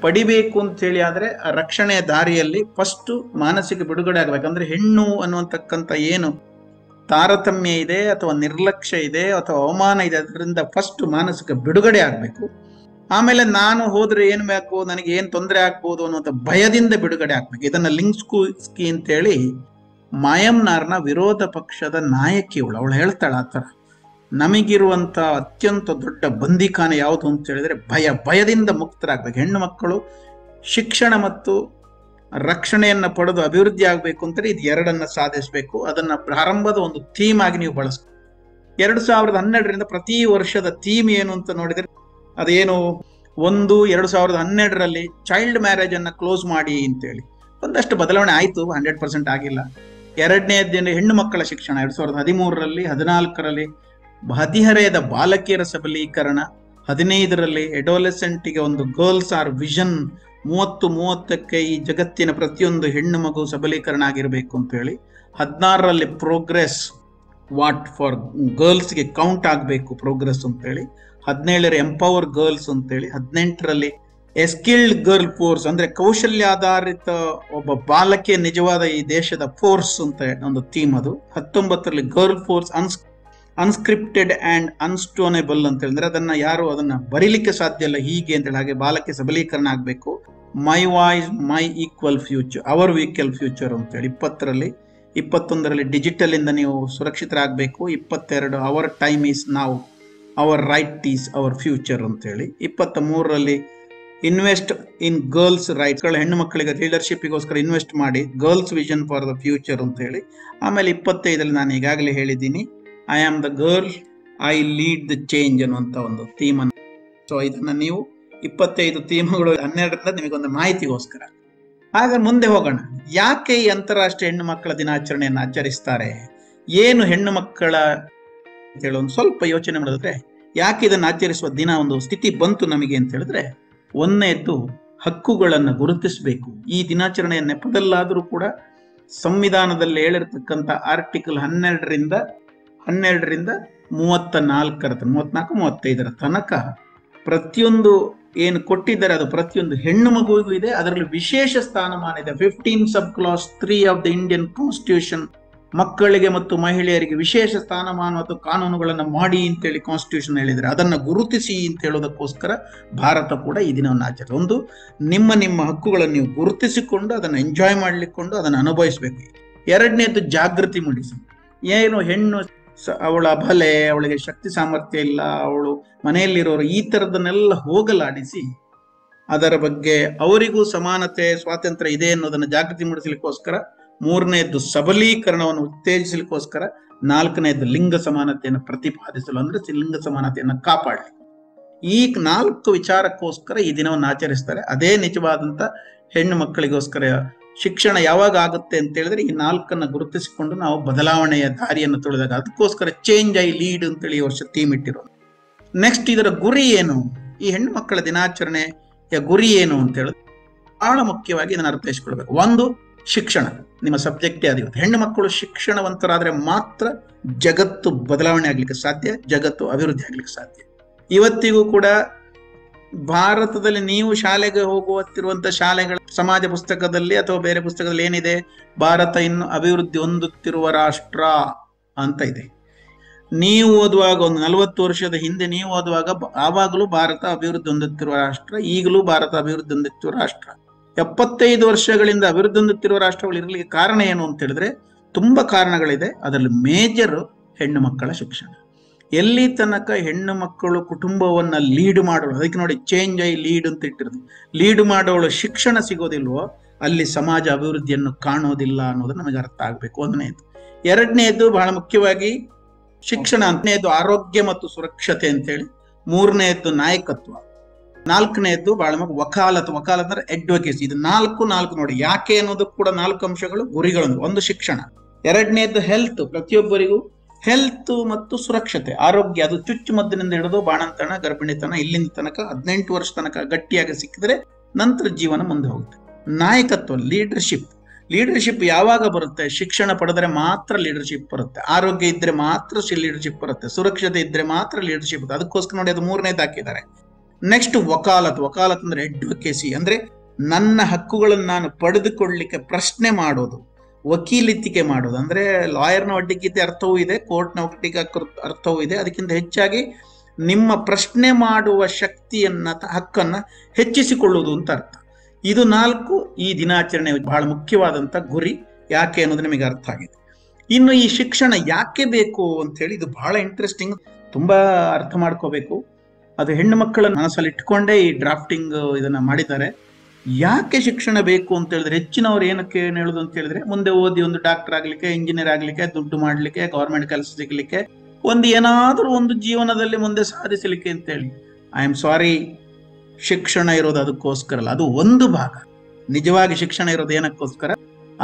Speaker 1: ಪಡಿಬೇಕು ಅಂತ ಹೇಳಿ ಆದ್ರೆ ಆ ರಕ್ಷಣೆಯ ದಾರಿಯಲ್ಲಿ ಫಸ್ಟ್ ಮಾನಸಿಕ ಬಿಡುಗಡೆ ಆಗ್ಬೇಕಂದ್ರೆ ಹೆಣ್ಣು ಅನ್ನುವಂತಕ್ಕಂಥ ಏನು ತಾರತಮ್ಯ ಇದೆ ಅಥವಾ ನಿರ್ಲಕ್ಷ್ಯ ಇದೆ ಅಥವಾ ಅವಮಾನ ಇದೆ, ಅದರಿಂದ ಫಸ್ಟ್ ಮಾನಸಿಕ ಬಿಡುಗಡೆ ಆಗ್ಬೇಕು. ಆಮೇಲೆ ನಾನು ಹೋದ್ರೆ ಏನ್ ಬೇಕು, ನನಗೆ ಏನ್ ತೊಂದರೆ ಆಗ್ಬೋದು ಅನ್ನುವಂಥ ಭಯದಿಂದ ಬಿಡುಗಡೆ ಆಗ್ಬೇಕು. ಇದನ್ನ ಲಿಂಗ್ಸ್ಕಿ ಅಂತೇಳಿ ಮಾಯಮ್ನಾರ್ನ ವಿರೋಧ ಪಕ್ಷದ ನಾಯಕಿಯವಳು, ಅವಳು ಹೇಳ್ತಾಳೆ ಆ ಥರ, ನಮಗಿರುವಂತ ಅತ್ಯಂತ ದೊಡ್ಡ ಬಂದಿಖಾನೆ ಯಾವುದು ಅಂತ ಹೇಳಿದ್ರೆ ಭಯದಿಂದ ಮುಕ್ತರಾಗ್ಬೇಕು. ಹೆಣ್ಣು ಮಕ್ಕಳು ಶಿಕ್ಷಣ ಮತ್ತು ರಕ್ಷಣೆಯನ್ನ ಪಡೆದು ಅಭಿವೃದ್ಧಿ ಆಗ್ಬೇಕು ಅಂತೇಳಿ ಇದು ಎರಡನ್ನ ಸಾಧಿಸಬೇಕು. ಅದನ್ನ ಪ್ರಾರಂಭದ ಒಂದು ಥೀಮ್ ಆಗಿ ನೀವು ಬಳಸ್ಬೇಕು. 2012ರಿಂದ ಪ್ರತಿ ವರ್ಷದ ಥೀಮ್ ಏನು ಅಂತ ನೋಡಿದ್ರೆ ಅದೇನು, 2012ರಲ್ಲಿ ಚೈಲ್ಡ್ ಮ್ಯಾರೇಜ್ ಅನ್ನ ಕ್ಲೋಸ್ ಮಾಡಿ ಅಂತೇಳಿ ಒಂದಷ್ಟು ಬದಲಾವಣೆ ಆಯ್ತು, 100% ಆಗಿಲ್ಲ. ಎರಡನೇದೇನು, ಹೆಣ್ಣು ಮಕ್ಕಳ ಶಿಕ್ಷಣ 2013ರಲ್ಲಿ 14ರಲ್ಲಿ ಹದಿಹರೆಯದ ಬಾಲಕಿಯರ ಸಬಲೀಕರಣ, 15ರಲ್ಲಿ ಎಡೋಲೆಸೆಂಟ್ಗೆ ಒಂದು ಗರ್ಲ್ಸ್ ಆರ್ ವಿಷನ್ 30-30ಕ್ಕೆ ಈ ಜಗತ್ತಿನ ಪ್ರತಿಯೊಂದು ಹೆಣ್ಣು ಮಗು ಸಬಲೀಕರಣ ಆಗಿರಬೇಕು ಅಂತ ಹೇಳಿ, 16ರಲ್ಲಿ ಪ್ರೋಗ್ರೆಸ್ ವಾಟ್ ಫಾರ್ ಗರ್ಲ್ಸ್ಗೆ ಕೌಂಟ್ ಆಗಬೇಕು ಪ್ರೋಗ್ರೆಸ್ ಅಂತೇಳಿ, 17ರಲ್ಲಿ ಎಂಪವರ್ ಗರ್ಲ್ಸ್ ಅಂತೇಳಿ, 18ರಲ್ಲಿ ಎಸ್ಕಿಲ್ಡ್ ಗರ್ಲ್ ಫೋರ್ಸ್ ಅಂದ್ರೆ ಕೌಶಲ್ಯಾಧಾರಿತ ಒಬ್ಬ ಬಾಲಕಿಯ ನಿಜವಾದ ಈ ದೇಶದ ಫೋರ್ಸ್ ಅಂತ ಒಂದು ಥೀಮ್ ಅದು, 19ರಲ್ಲಿ ಗರ್ಲ್ ಫೋರ್ಸ್ ಅನ್ಸ್ಕ್ರಿಪ್ಟೆಡ್ ಅಂಡ್ ಅನ್ಸ್ಟೋನೇಬಲ್ ಅಂತ ಹೇಳಿದ್ರೆ ಅದನ್ನ ಯಾರು ಅದನ್ನ ಬರೀಲಿಕ್ಕೆ ಸಾಧ್ಯ ಇಲ್ಲ ಹೀಗೆ ಅಂತೇಳಿ, ಹಾಗೆ ಬಾಲಕಿ ಸಬಲೀಕರಣ ಆಗಬೇಕು. My voice my equal future, our equal future ಅಂತೇಳಿ 20ರಲ್ಲಿ, 21ರಲ್ಲಿ ಡಿಜಿಟಲ್ ಇಂದ ನೀವು ಸುರಕ್ಷಿತರಾಗಬೇಕು, 22 our time is now, our right is our future ಅಂತೇಳಿ, 23ರಲ್ಲಿ ಇನ್ವೆಸ್ಟ್ ಇನ್ ಗರ್ಲ್ಸ್ ರೈಟ್ಸ್, ಹೆಣ್ಣು ಮಕ್ಕಳಿಗೆ ಲೀಡರ್ಶಿಪ್ಗೋಸ್ಕರ ಇನ್ವೆಸ್ಟ್ ಮಾಡಿ, girls vision for the future ಅಂತೇಳಿ. ಆಮೇಲೆ 25ರಲ್ಲಿ ನಾನು ಈಗಾಗಲೇ ಹೇಳಿದ್ದೀನಿ, I am the girl I lead the change ಅನ್ನುವಂಥ ಒಂದು ಥೀಮ್ ಅನ್ನು. ಸೊ ಇದನ್ನ ನೀವು 25 ಥೀಮ್ಗಳು 12ರಿಂದ ನಿಮಗೊಂದು ಮಾಹಿತಿಗೋಸ್ಕರ. ಹಾಗೆ ಮುಂದೆ ಹೋಗೋಣ. ಯಾಕೆ ಈ ಅಂತಾರಾಷ್ಟ್ರೀಯ ಹೆಣ್ಣು ಮಕ್ಕಳ ದಿನಾಚರಣೆಯನ್ನು ಆಚರಿಸ್ತಾರೆ, ಏನು ಹೆಣ್ಣು ಮಕ್ಕಳ ಹೇಳೋ ಒಂದು ಸ್ವಲ್ಪ ಯೋಚನೆ ಮಾಡಿದ್ರೆ ಯಾಕೆ ಇದನ್ನು ಆಚರಿಸುವ ದಿನ ಒಂದು ಸ್ಥಿತಿ ಬಂತು ನಮಗೆ ಅಂತ ಹೇಳಿದ್ರೆ, ಒಂದನೇದ್ದು ಹಕ್ಕುಗಳನ್ನು ಗುರುತಿಸಬೇಕು. ಈ ದಿನಾಚರಣೆಯ ನೆಪದಲ್ಲಾದರೂ ಕೂಡ ಸಂವಿಧಾನದಲ್ಲಿ ಹೇಳಿರ್ತಕ್ಕಂಥ ಆರ್ಟಿಕಲ್ 12ರಿಂದ 34-35 ತನಕ ಪ್ರತಿಯೊಂದು ಏನು ಕೊಟ್ಟಿದ್ದಾರೆ ಅದು ಪ್ರತಿಯೊಂದು ಹೆಣ್ಣು ಮಗುವಿಗೂ ಇದೆ. ಅದರಲ್ಲಿ ವಿಶೇಷ ಸ್ಥಾನಮಾನ ಇದೆ. 15 sub clause 3 of the Indian constitution ಮಕ್ಕಳಿಗೆ ಮತ್ತು ಮಹಿಳೆಯರಿಗೆ ವಿಶೇಷ ಸ್ಥಾನಮಾನ ಮತ್ತು ಕಾನೂನುಗಳನ್ನು ಮಾಡಿ ಅಂತೇಳಿ ಕಾನ್ಸ್ಟಿಟ್ಯೂಷನ್ ಹೇಳಿದರೆ ಅದನ್ನು ಗುರುತಿಸಿ ಅಂತ ಹೇಳೋದಕ್ಕೋಸ್ಕರ ಭಾರತ ಕೂಡ ಈ ದಿನವನ್ನು ಆಚರಿಸಿ. ಒಂದು ನಿಮ್ಮ ಹಕ್ಕುಗಳನ್ನು ನೀವು ಗುರುತಿಸಿಕೊಂಡು ಅದನ್ನು ಎಂಜಾಯ್ ಮಾಡ್ಲಿಕ್ಕೊಂಡು ಅದನ್ನು ಅನುಭವಿಸಬೇಕು. ಎರಡನೇದು ಜಾಗೃತಿ ಮೂಡಿಸಿ. ಏನು ಹೆಣ್ಣು ಅವಳ ಅಬಲೆ, ಅವಳಿಗೆ ಶಕ್ತಿ ಸಾಮರ್ಥ್ಯ ಇಲ್ಲ, ಅವಳು ಮನೆಯಲ್ಲಿರೋರು, ಈ ಥರದನ್ನೆಲ್ಲ ಹೋಗಲಾಡಿಸಿ ಅದರ ಬಗ್ಗೆ ಅವರಿಗೂ ಸಮಾನತೆ ಸ್ವಾತಂತ್ರ್ಯ ಇದೆ ಅನ್ನೋದನ್ನು ಜಾಗೃತಿ ಮೂಡಿಸಲಿಕ್ಕೋಸ್ಕರ. ಮೂರನೇದ್ದು ಸಬಲೀಕರಣವನ್ನು ಉತ್ತೇಜಿಸಲಿಕ್ಕೋಸ್ಕರ. 4ನೇದು ಲಿಂಗ ಸಮಾನತೆಯನ್ನು ಪ್ರತಿಪಾದಿಸಲು, ಅಂದ್ರೆ ಲಿಂಗ ಸಮಾನತೆಯನ್ನು ಕಾಪಾಡಲಿ. ಈ 4 ವಿಚಾರಕ್ಕೋಸ್ಕರ ಈ ದಿನವನ್ನು ಆಚರಿಸ್ತಾರೆ. ಅದೇ ನಿಜವಾದಂತ ಹೆಣ್ಣು ಮಕ್ಕಳಿಗೋಸ್ಕರ ಶಿಕ್ಷಣ ಯಾವಾಗ ಆಗುತ್ತೆ ಅಂತ ಹೇಳಿದ್ರೆ ಈ 4 ಗುರುತಿಸಿಕೊಂಡು ನಾವು ಬದಲಾವಣೆಯ ದಾರಿಯನ್ನು ತುಳಿದಾಗ, ಅದಕ್ಕೋಸ್ಕರ ಚೇಂಜ್ ಐ ಲೀಡ್ ಅಂತೇಳಿ ಈ ವರ್ಷ ಥೀಮ್ ಇಟ್ಟಿರೋದು. ನೆಕ್ಸ್ಟ್ ಇದರ ಗುರಿ ಏನು, ಈ ಹೆಣ್ಣು ಮಕ್ಕಳ ದಿನಾಚರಣೆಯ ಗುರಿ ಏನು ಅಂತ ಹೇಳಿದ್ರೆ ಬಹಳ ಮುಖ್ಯವಾಗಿ ಇದನ್ನು ಅರ್ಥೈಸಿಕೊಳ್ಬೇಕು. ಒಂದು, ಶಿಕ್ಷಣ ನಿಮ್ಮ ಸಬ್ಜೆಕ್ಟೇ ಆಗಿರುತ್ತೆ. ಹೆಣ್ಣು ಮಕ್ಕಳು ಶಿಕ್ಷಣವಂತರಾದ್ರೆ ಮಾತ್ರ ಜಗತ್ತು ಬದಲಾವಣೆ ಆಗ್ಲಿಕ್ಕೆ ಸಾಧ್ಯ, ಜಗತ್ತು ಅಭಿವೃದ್ಧಿ ಆಗ್ಲಿಕ್ಕೆ ಸಾಧ್ಯ. ಇವತ್ತಿಗೂ ಕೂಡ ಭಾರತದಲ್ಲಿ ನೀವು ಶಾಲೆಗೆ ಹೋಗುತ್ತಿರುವಂತ ಶಾಲೆಗಳ ಸಮಾಜ ಪುಸ್ತಕದಲ್ಲಿ ಅಥವಾ ಬೇರೆ ಪುಸ್ತಕದಲ್ಲಿ ಏನಿದೆ, ಭಾರತ ಇನ್ನು ಅಭಿವೃದ್ಧಿ ಹೊಂದುತ್ತಿರುವ ರಾಷ್ಟ್ರ ಅಂತ ಇದೆ. ನೀವು ಓದುವಾಗ ಒಂದು 40 ವರ್ಷದ ಹಿಂದೆ ನೀವು ಓದುವಾಗ ಆವಾಗಲೂ ಭಾರತ ಅಭಿವೃದ್ಧಿ ಹೊಂದುತ್ತಿರುವ ರಾಷ್ಟ್ರ, ಈಗಲೂ ಭಾರತ ಅಭಿವೃದ್ಧಿ ಹೊಂದುತ್ತಿರುವ ರಾಷ್ಟ್ರ. 75 ವರ್ಷಗಳಿಂದ ಅಭಿವೃದ್ಧಿ ಹೊಂದುತ್ತಿರುವ ರಾಷ್ಟ್ರಗಳು ಇರಲಿಕ್ಕೆ ಕಾರಣ ಏನು ಅಂತ ಹೇಳಿದ್ರೆ ತುಂಬಾ ಕಾರಣಗಳಿದೆ. ಅದರಲ್ಲಿ ಮೇಜರ್ ಹೆಣ್ಣು ಮಕ್ಕಳ ಶಿಕ್ಷಣ. ಎಲ್ಲಿ ತನಕ ಹೆಣ್ಣು ಮಕ್ಕಳು ಕುಟುಂಬವನ್ನ ಲೀಡ್ ಮಾಡೋಳು, ಅದಕ್ಕೆ ನೋಡಿ ಚೇಂಜ್ ಐ ಲೀಡ್ ಅಂತ ಇಟ್ಟಿರೋದು, ಲೀಡ್ ಮಾಡೋಳು ಶಿಕ್ಷಣ ಸಿಗೋದಿಲ್ವೋ ಅಲ್ಲಿ ಸಮಾಜ ಅಭಿವೃದ್ಧಿಯನ್ನು ಕಾಣೋದಿಲ್ಲ ಅನ್ನೋದು ನಮಗೆ ಅರ್ಥ ಆಗ್ಬೇಕು. 1ನೇದು. 2ನೇದು ಬಹಳ ಮುಖ್ಯವಾಗಿ ಶಿಕ್ಷಣ. 2ನೇದು ಆರೋಗ್ಯ ಮತ್ತು ಸುರಕ್ಷತೆ ಅಂತೇಳಿ. 3ನೇದು ನಾಯಕತ್ವ. 4ನೇದು ಬಹಳ ವಕಾಲತ್ ಅಂದ್ರೆ ಅಡ್ವೊಕೇಸಿ. ಇದು 4 ನೋಡಿ ಯಾಕೆ ಅನ್ನೋದು ಕೂಡ 4 ಅಂಶಗಳು, ಗುರಿಗಳು. ಒಂದು ಶಿಕ್ಷಣ, 2ನೇದು ಹೆಲ್ತ್, ಪ್ರತಿಯೊಬ್ಬರಿಗೂ ಹೆಲ್ತ್ ಮತ್ತು ಸುರಕ್ಷತೆ, ಆರೋಗ್ಯ. ಅದು ಚುಚ್ಚುಮದ್ದಿನಿಂದ ಹಿಡಿದು ಬಾಣಂತನ, ಗರ್ಭಿಣಿತನ, ಇಲ್ಲಿಂದ ತನಕ 18 ವರ್ಷ ತನಕ ಗಟ್ಟಿಯಾಗಿ ಸಿಕ್ಕಿದ್ರೆ ನಂತರ ಜೀವನ ಮುಂದೆ ಹೋಗುತ್ತೆ. ನಾಯಕತ್ವ, ಲೀಡರ್ಶಿಪ್ ಯಾವಾಗ ಬರುತ್ತೆ? ಶಿಕ್ಷಣ ಪಡೆದರೆ ಮಾತ್ರ ಲೀಡರ್ಶಿಪ್ ಬರುತ್ತೆ, ಆರೋಗ್ಯ ಇದ್ರೆ ಮಾತ್ರ ಲೀಡರ್ಶಿಪ್ ಬರುತ್ತೆ, ಸುರಕ್ಷತೆ ಇದ್ರೆ ಮಾತ್ರ ಲೀಡರ್ಶಿಪ್ ಬರುತ್ತೆ. ಅದಕ್ಕೋಸ್ಕರ ನೋಡಿ ಅದು 3ನೇದು ಹಾಕಿದ್ದಾರೆ. ನೆಕ್ಸ್ಟ್ ವಕಾಲತ್ ಅಂದ್ರೆ ಅಡ್ವೊಕೇಸಿ, ಅಂದ್ರೆ ನನ್ನ ಹಕ್ಕುಗಳನ್ನು ನಾನು ಪಡೆದುಕೊಳ್ಳಲಿಕ್ಕೆ ಪ್ರಶ್ನೆ ಮಾಡೋದು, ವಕೀಲಿತಿಕೆ ಮಾಡೋದು. ಅಂದ್ರೆ ಲಾಯರ್ನ ಒಡ್ಡಿಕೆ ಅರ್ಥವೂ ಇದೆ, ಕೋರ್ಟ್ನ ಒಡ್ಡಿಕೆ ಅರ್ಥವೂ ಇದೆ. ಅದಕ್ಕಿಂತ ಹೆಚ್ಚಾಗಿ ನಿಮ್ಮ ಪ್ರಶ್ನೆ ಮಾಡುವ ಶಕ್ತಿಯನ್ನ, ಹಕ್ಕನ್ನ ಹೆಚ್ಚಿಸಿಕೊಳ್ಳುವುದು ಅಂತ ಅರ್ಥ. ಇದು 4 ಈ ದಿನಾಚರಣೆ ಬಹಳ ಮುಖ್ಯವಾದಂತ ಗುರಿ. ಯಾಕೆ ಅನ್ನೋದು ನಿಮಗೆ ಅರ್ಥ ಆಗಿದೆ. ಇನ್ನು ಈ ಶಿಕ್ಷಣ ಯಾಕೆ ಬೇಕು ಅಂತ ಹೇಳಿ ಇದು ಬಹಳ ಇಂಟ್ರೆಸ್ಟಿಂಗ್, ತುಂಬಾ ಅರ್ಥ ಮಾಡ್ಕೋಬೇಕು. ಅದು ಹೆಣ್ಣು ಮಕ್ಕಳ ಮನಸ್ಸಲ್ಲಿ ಇಟ್ಕೊಂಡೇ ಈ ಡ್ರಾಫ್ಟಿಂಗ್ ಇದನ್ನ ಮಾಡಿದ್ದಾರೆ. ಯಾಕೆ ಶಿಕ್ಷಣ ಬೇಕು ಅಂತ ಹೇಳಿದ್ರೆ, ಹೆಚ್ಚಿನವ್ರು ಏನಕ್ಕೆ ಹೇಳುದು ಅಂತ ಹೇಳಿದ್ರೆ, ಮುಂದೆ ಓದಿ ಒಂದು ಡಾಕ್ಟರ್ ಆಗ್ಲಿಕ್ಕೆ, ಇಂಜಿನಿಯರ್ ಆಗ್ಲಿಕ್ಕೆ, ದುಡ್ಡು ಮಾಡ್ಲಿಕ್ಕೆ, ಗವರ್ಮೆಂಟ್ ಕೆಲಸ ಸಿಗ್ಲಿಕ್ಕೆ, ಏನಾದ್ರೂ ಒಂದು ಜೀವನದಲ್ಲಿ ಮುಂದೆ ಸಾಧಿಸಲಿಕ್ಕೆ ಅಂತ ಹೇಳಿ. ಐ ಆಮ್ ಸಾರಿ, ಶಿಕ್ಷಣ ಇರೋದು ಅದಕ್ಕೋಸ್ಕರ ಅಲ್ಲ. ಅದು ಒಂದು ಭಾಗ. ನಿಜವಾಗಿ ಶಿಕ್ಷಣ ಇರೋದು ಏನಕ್ಕೋಸ್ಕರ?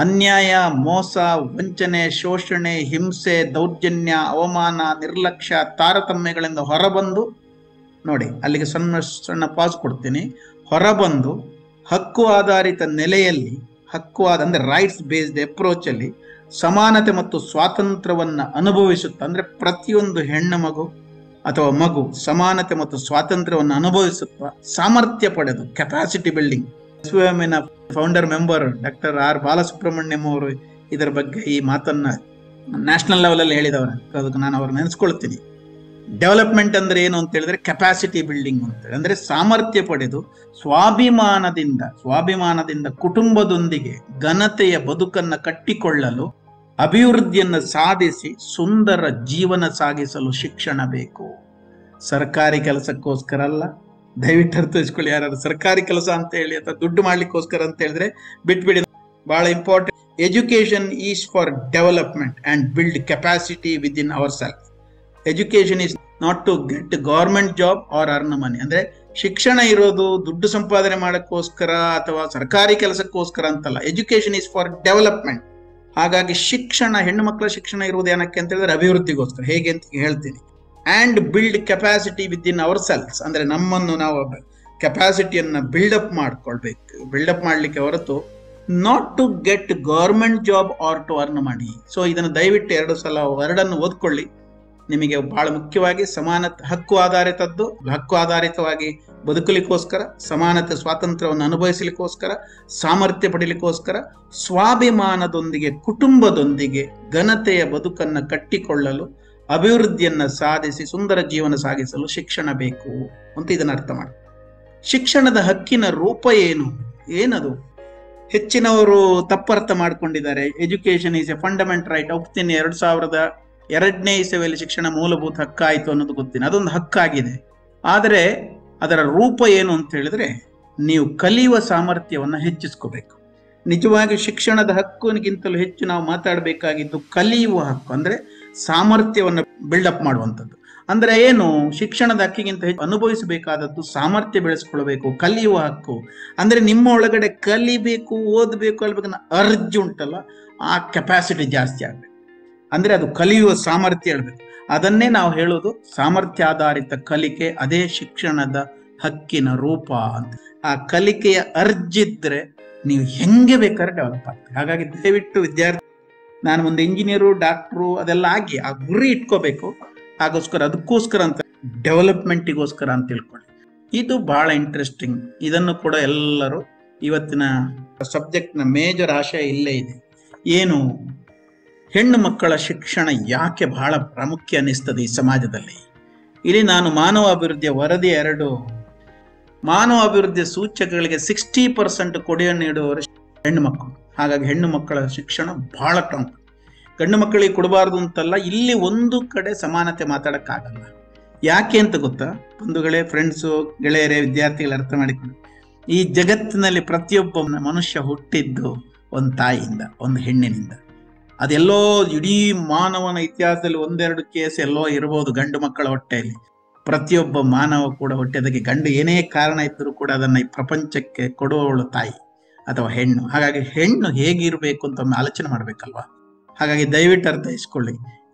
Speaker 1: ಅನ್ಯಾಯ, ಮೋಸ, ವಂಚನೆ, ಶೋಷಣೆ, ಹಿಂಸೆ, ದೌರ್ಜನ್ಯ, ಅವಮಾನ, ನಿರ್ಲಕ್ಷ್ಯ, ತಾರತಮ್ಯಗಳಿಂದ ಹೊರಬಂದು ನೋಡಿ, ಅಲ್ಲಿಗೆ ಸಣ್ಣ ಪಾಸ್ ಕೊಡ್ತೀನಿ. ಹೊರಬಂದು ಹಕ್ಕು ಆಧಾರಿತ ನೆಲೆಯಲ್ಲಿ, ಅಂದ್ರೆ ರೈಟ್ಸ್ ಬೇಸ್ಡ್ ಅಪ್ರೋಚ್ ಅಲ್ಲಿ ಸಮಾನತೆ ಮತ್ತು ಸ್ವಾತಂತ್ರ್ಯವನ್ನ ಅನುಭವಿಸುತ್ತ, ಅಂದ್ರೆ ಪ್ರತಿಯೊಂದು ಹೆಣ್ಣು ಮಗು ಅಥವಾ ಮಗು ಸಮಾನತೆ ಮತ್ತು ಸ್ವಾತಂತ್ರ್ಯವನ್ನು ಅನುಭವಿಸುತ್ತ ಸಾಮರ್ಥ್ಯ ಪಡೆದು, ಕೆಪಾಸಿಟಿ ಬಿಲ್ಡಿಂಗ್. SVMನ founder member doctor R Balasubramaniam ಅವರು ಇದರ ಬಗ್ಗೆ ಈ ಮಾತನ್ನ ನ್ಯಾಷನಲ್ ಲೆವೆಲ್ ಅಲ್ಲಿ ಹೇಳಿದವರು. ಅದಕ್ಕೆ ನಾನು ಅವ್ರನ್ನ ನೆನೆಸ್ಕೊಳ್ತೀನಿ. ಡೆವಲಪ್ಮೆಂಟ್ ಅಂದ್ರೆ ಏನು ಅಂತ ಹೇಳಿದ್ರೆ ಕೆಪಾಸಿಟಿ ಬಿಲ್ಡಿಂಗ್ ಅಂತೇಳಿ, ಅಂದ್ರೆ ಸಾಮರ್ಥ್ಯ ಪಡೆದು ಸ್ವಾಭಿಮಾನದಿಂದ ಕುಟುಂಬದೊಂದಿಗೆ ಘನತೆಯ ಬದುಕನ್ನ ಕಟ್ಟಿಕೊಳ್ಳಲು, ಅಭಿವೃದ್ಧಿಯನ್ನು ಸಾಧಿಸಿ ಸುಂದರ ಜೀವನ ಸಾಗಿಸಲು ಶಿಕ್ಷಣ ಬೇಕು. ಸರ್ಕಾರಿ ಕೆಲಸಕ್ಕೋಸ್ಕರ ಅಲ್ಲ. ದಯವಿಟ್ಟು ಅರ್ಥೈಸ್ಕೊಳ್ಳಿ. ಯಾರು ಸರ್ಕಾರಿ ಕೆಲಸ ಅಂತ ಹೇಳಿ ಅಥವಾ ದುಡ್ಡು ಮಾಡ್ಲಿಕ್ಕೋಸ್ಕರ ಅಂತ ಹೇಳಿದ್ರೆ ಬಿಟ್ಬಿಡಿ. ಬಹಳ important. Education is for development and build capacity within our self. Education is not to get government job or earn money. ಅಂದ್ರೆ ಶಿಕ್ಷಣ ಇರೋದು ದುಡ್ಡು ಸಂಪಾದನೆ ಮಾಡಕ್ಕೋಸ್ಕರ ಅಥವಾ ಸರ್ಕಾರಿ ಕೆಲಸಕ್ಕೋಸ್ಕರ ಅಂತಲ್ಲ. Education is for development. ಹಾಗಾಗಿ ಶಿಕ್ಷಣ, ಹೆಣ್ಣು ಮಕ್ಕಳ ಶಿಕ್ಷಣ ಇರುವುದು ಏನಕ್ಕೆ ಅಂತ ಹೇಳಿದ್ರೆ ಅಭಿವೃದ್ಧಿಗೋಸ್ಕರ. ಹೇಗೆ ಅಂತ ಹೇಳ್ತೀನಿ. And build capacity within ourselves, ಅಂದ್ರೆ ನಮ್ಮನ್ನು ನಾವು ಕೆಪಾಸಿಟಿಯನ್ನ ಬಿಲ್ಡಪ್ ಮಾಡ್ಲಿಕ್ಕೆ ಹೊರತು not to get government job or to earn money. So ಇದನ್ನು ದಯವಿಟ್ಟು 2 ಸಲ ವರ್ಡನ್ನು ಓದ್ಕೊಳ್ಳಿ. ನಿಮಗೆ ಬಹಳ ಮುಖ್ಯವಾಗಿ ಹಕ್ಕು ಆಧಾರಿತವಾಗಿ ಬದುಕಲಿಕ್ಕೋಸ್ಕರ, ಸಮಾನತೆ ಸ್ವಾತಂತ್ರ್ಯವನ್ನು ಅನುಭವಿಸಲಿಕ್ಕೋಸ್ಕರ, ಸಾಮರ್ಥ್ಯ ಪಡೀಲಿಕ್ಕೋಸ್ಕರ, ಸ್ವಾಭಿಮಾನದೊಂದಿಗೆ ಕುಟುಂಬದೊಂದಿಗೆ ಘನತೆಯ ಬದುಕನ್ನು ಕಟ್ಟಿಕೊಳ್ಳಲು, ಅಭಿವೃದ್ಧಿಯನ್ನ ಸಾಧಿಸಿ ಸುಂದರ ಜೀವನ ಸಾಗಿಸಲು ಶಿಕ್ಷಣ ಬೇಕು ಅಂತ ಇದನ್ನ ಅರ್ಥ ಮಾಡಿ. ಶಿಕ್ಷಣದ ಹಕ್ಕಿನ ರೂಪ ಏನದು? ಹೆಚ್ಚಿನವರು ತಪ್ಪರ್ಥ ಮಾಡ್ಕೊಂಡಿದ್ದಾರೆ. Education is a fundament right. ಒಪ್ತೀನಿ, 2002ನೇ ಇಸವಿಯಲ್ಲಿ ಶಿಕ್ಷಣ ಮೂಲಭೂತ ಹಕ್ಕಾಯಿತು ಅನ್ನೋದು ಗೊತ್ತಿನ, ಅದೊಂದು ಹಕ್ಕಾಗಿದೆ. ಆದರೆ ಅದರ ರೂಪ ಏನು ಅಂತ ಹೇಳಿದ್ರೆ, ನೀವು ಕಲಿಯುವ ಸಾಮರ್ಥ್ಯವನ್ನ ಹೆಚ್ಚಿಸ್ಕೋಬೇಕು. ನಿಜವಾಗಿ ಶಿಕ್ಷಣದ ಹಕ್ಕಿಗಿಂತಲೂ ಹೆಚ್ಚು ನಾವು ಮಾತಾಡಬೇಕಾಗಿದ್ದು ಕಲಿಯುವ ಹಕ್ಕು, ಅಂದ್ರೆ ಸಾಮರ್ಥ್ಯವನ್ನು ಬಿಲ್ಡಪ್ ಮಾಡುವಂಥದ್ದು. ಅಂದ್ರೆ ಏನು, ಶಿಕ್ಷಣದ ಹಕ್ಕಿಗಿಂತ ಹೆಚ್ಚು ಅನುಭವಿಸಬೇಕಾದದ್ದು ಸಾಮರ್ಥ್ಯ ಬೆಳೆಸ್ಕೊಳ್ಬೇಕು, ಕಲಿಯುವ ಹಕ್ಕು. ಅಂದ್ರೆ ನಿಮ್ಮ ಒಳಗಡೆ ಕಲಿಬೇಕು, ಓದಬೇಕು ಅಲ್ಬೇಕನ್ನ ಅರ್ಜ್ ಉಂಟಲ್ಲ, ಆ ಕೆಪಾಸಿಟಿ ಜಾಸ್ತಿ ಆಗ್ಬೇಕು. ಅಂದ್ರೆ ಅದು ಕಲಿಯುವ ಸಾಮರ್ಥ್ಯ ಹೇಳ್ಬೇಕು. ಅದನ್ನೇ ನಾವು ಹೇಳೋದು ಸಾಮರ್ಥ್ಯ ಆಧಾರಿತ ಕಲಿಕೆ, ಅದೇ ಶಿಕ್ಷಣದ ಹಕ್ಕಿನ ರೂಪ ಅಂತ. ಆ ಕಲಿಕೆಯ ಅರ್ಜಿದ್ರೆ ನೀವು ಹೆಂಗೆ ಬೇಕಾದ್ರೆ ಡೆವಲಪ್ ಆಗ್ತದೆ. ಹಾಗಾಗಿ ದಯವಿಟ್ಟು ವಿದ್ಯಾರ್ಥಿ, ನಾನು ಒಂದು ಇಂಜಿನಿಯರು, ಡಾಕ್ಟ್ರು ಅದೆಲ್ಲ ಆಗಿ ಆ ಗುರಿ ಇಟ್ಕೋಬೇಕು. ಅದಕ್ಕೋಸ್ಕರ ಅಂತ ಡೆವಲಪ್ಮೆಂಟಿಗೋಸ್ಕರ ಅಂತ ತಿಳ್ಕೊಳ್ಳಿ. ಇದು ಬಹಳ ಇಂಟ್ರೆಸ್ಟಿಂಗ್. ಇದನ್ನು ಕೂಡ ಎಲ್ಲರೂ ಇವತ್ತಿನ ಸಬ್ಜೆಕ್ಟ್ನ ಮೇಜರ್ ಆಶಯ ಇಲ್ಲೇ ಇದೆ. ಏನು, ಹೆಣ್ಣು ಮಕ್ಕಳ ಶಿಕ್ಷಣ ಯಾಕೆ ಬಹಳ ಪ್ರಾಮುಖ್ಯ ಅನ್ನಿಸ್ತದೆ ಈ ಸಮಾಜದಲ್ಲಿ. ಇಲ್ಲಿ ನಾನು ಮಾನವ ಅಭಿವೃದ್ಧಿಯ ವರದಿ 2 ಮಾನವ ಅಭಿವೃದ್ಧಿಯ ಸೂಚಕಗಳಿಗೆ 60% ಕೊಡುಗೆ ನೀಡುವವರು ಹೆಣ್ಣು ಮಕ್ಕಳು. ಹಾಗಾಗಿ ಹೆಣ್ಣು ಮಕ್ಕಳ ಶಿಕ್ಷಣ ಬಹಳ ಟಾಪ್. ಗಂಡು ಮಕ್ಕಳಿಗೆ ಕೊಡಬಾರ್ದು ಅಂತಲ್ಲ, ಇಲ್ಲಿ ಒಂದು ಕಡೆ ಸಮಾನತೆ ಮಾತಾಡಕ್ಕಾಗಲ್ಲ. ಯಾಕೆ ಅಂತ ಗೊತ್ತಾ ಬಂಧುಗಳೇ, ಫ್ರೆಂಡ್ಸು, ಗೆಳೆಯರೇ, ವಿದ್ಯಾರ್ಥಿಗಳು ಅರ್ಥ ಮಾಡಿಕೊಂಡು, ಈ ಜಗತ್ತಿನಲ್ಲಿ ಪ್ರತಿಯೊಬ್ಬ ಮನುಷ್ಯ ಹುಟ್ಟಿದ್ದು ಒಂದು ತಾಯಿಯಿಂದ, ಒಂದು ಹೆಣ್ಣಿನಿಂದ. ಅದೆಲ್ಲೋ ಇಡೀ ಮಾನವನ ಇತಿಹಾಸದಲ್ಲಿ 1-2 ಕೇಸ್ ಎಲ್ಲೋ ಇರಬಹುದು ಗಂಡು ಮಕ್ಕಳ ಹೊಟ್ಟೆಯಲ್ಲಿ. ಪ್ರತಿಯೊಬ್ಬ ಮಾನವ ಕೂಡ ಹುಟ್ಟಿದಕ್ಕೆ ಗಂಡು ಏನೇ ಕಾರಣ ಇದ್ದರೂ ಕೂಡ ಅದನ್ನ ಈ ಪ್ರಪಂಚಕ್ಕೆ ಕೊಡುವವಳು ತಾಯಿ ಅಥವಾ ಹೆಣ್ಣು. ಹಾಗಾಗಿ ಹೆಣ್ಣು ಹೇಗಿರ್ಬೇಕು ಅಂತ ಒಮ್ಮೆ ಆಲೋಚನೆ ಮಾಡ್ಬೇಕಲ್ವಾ. ಹಾಗಾಗಿ ದಯವಿಟ್ಟು ಅರ್ಥೈಸ್ಕೊಳ್ಳಿ,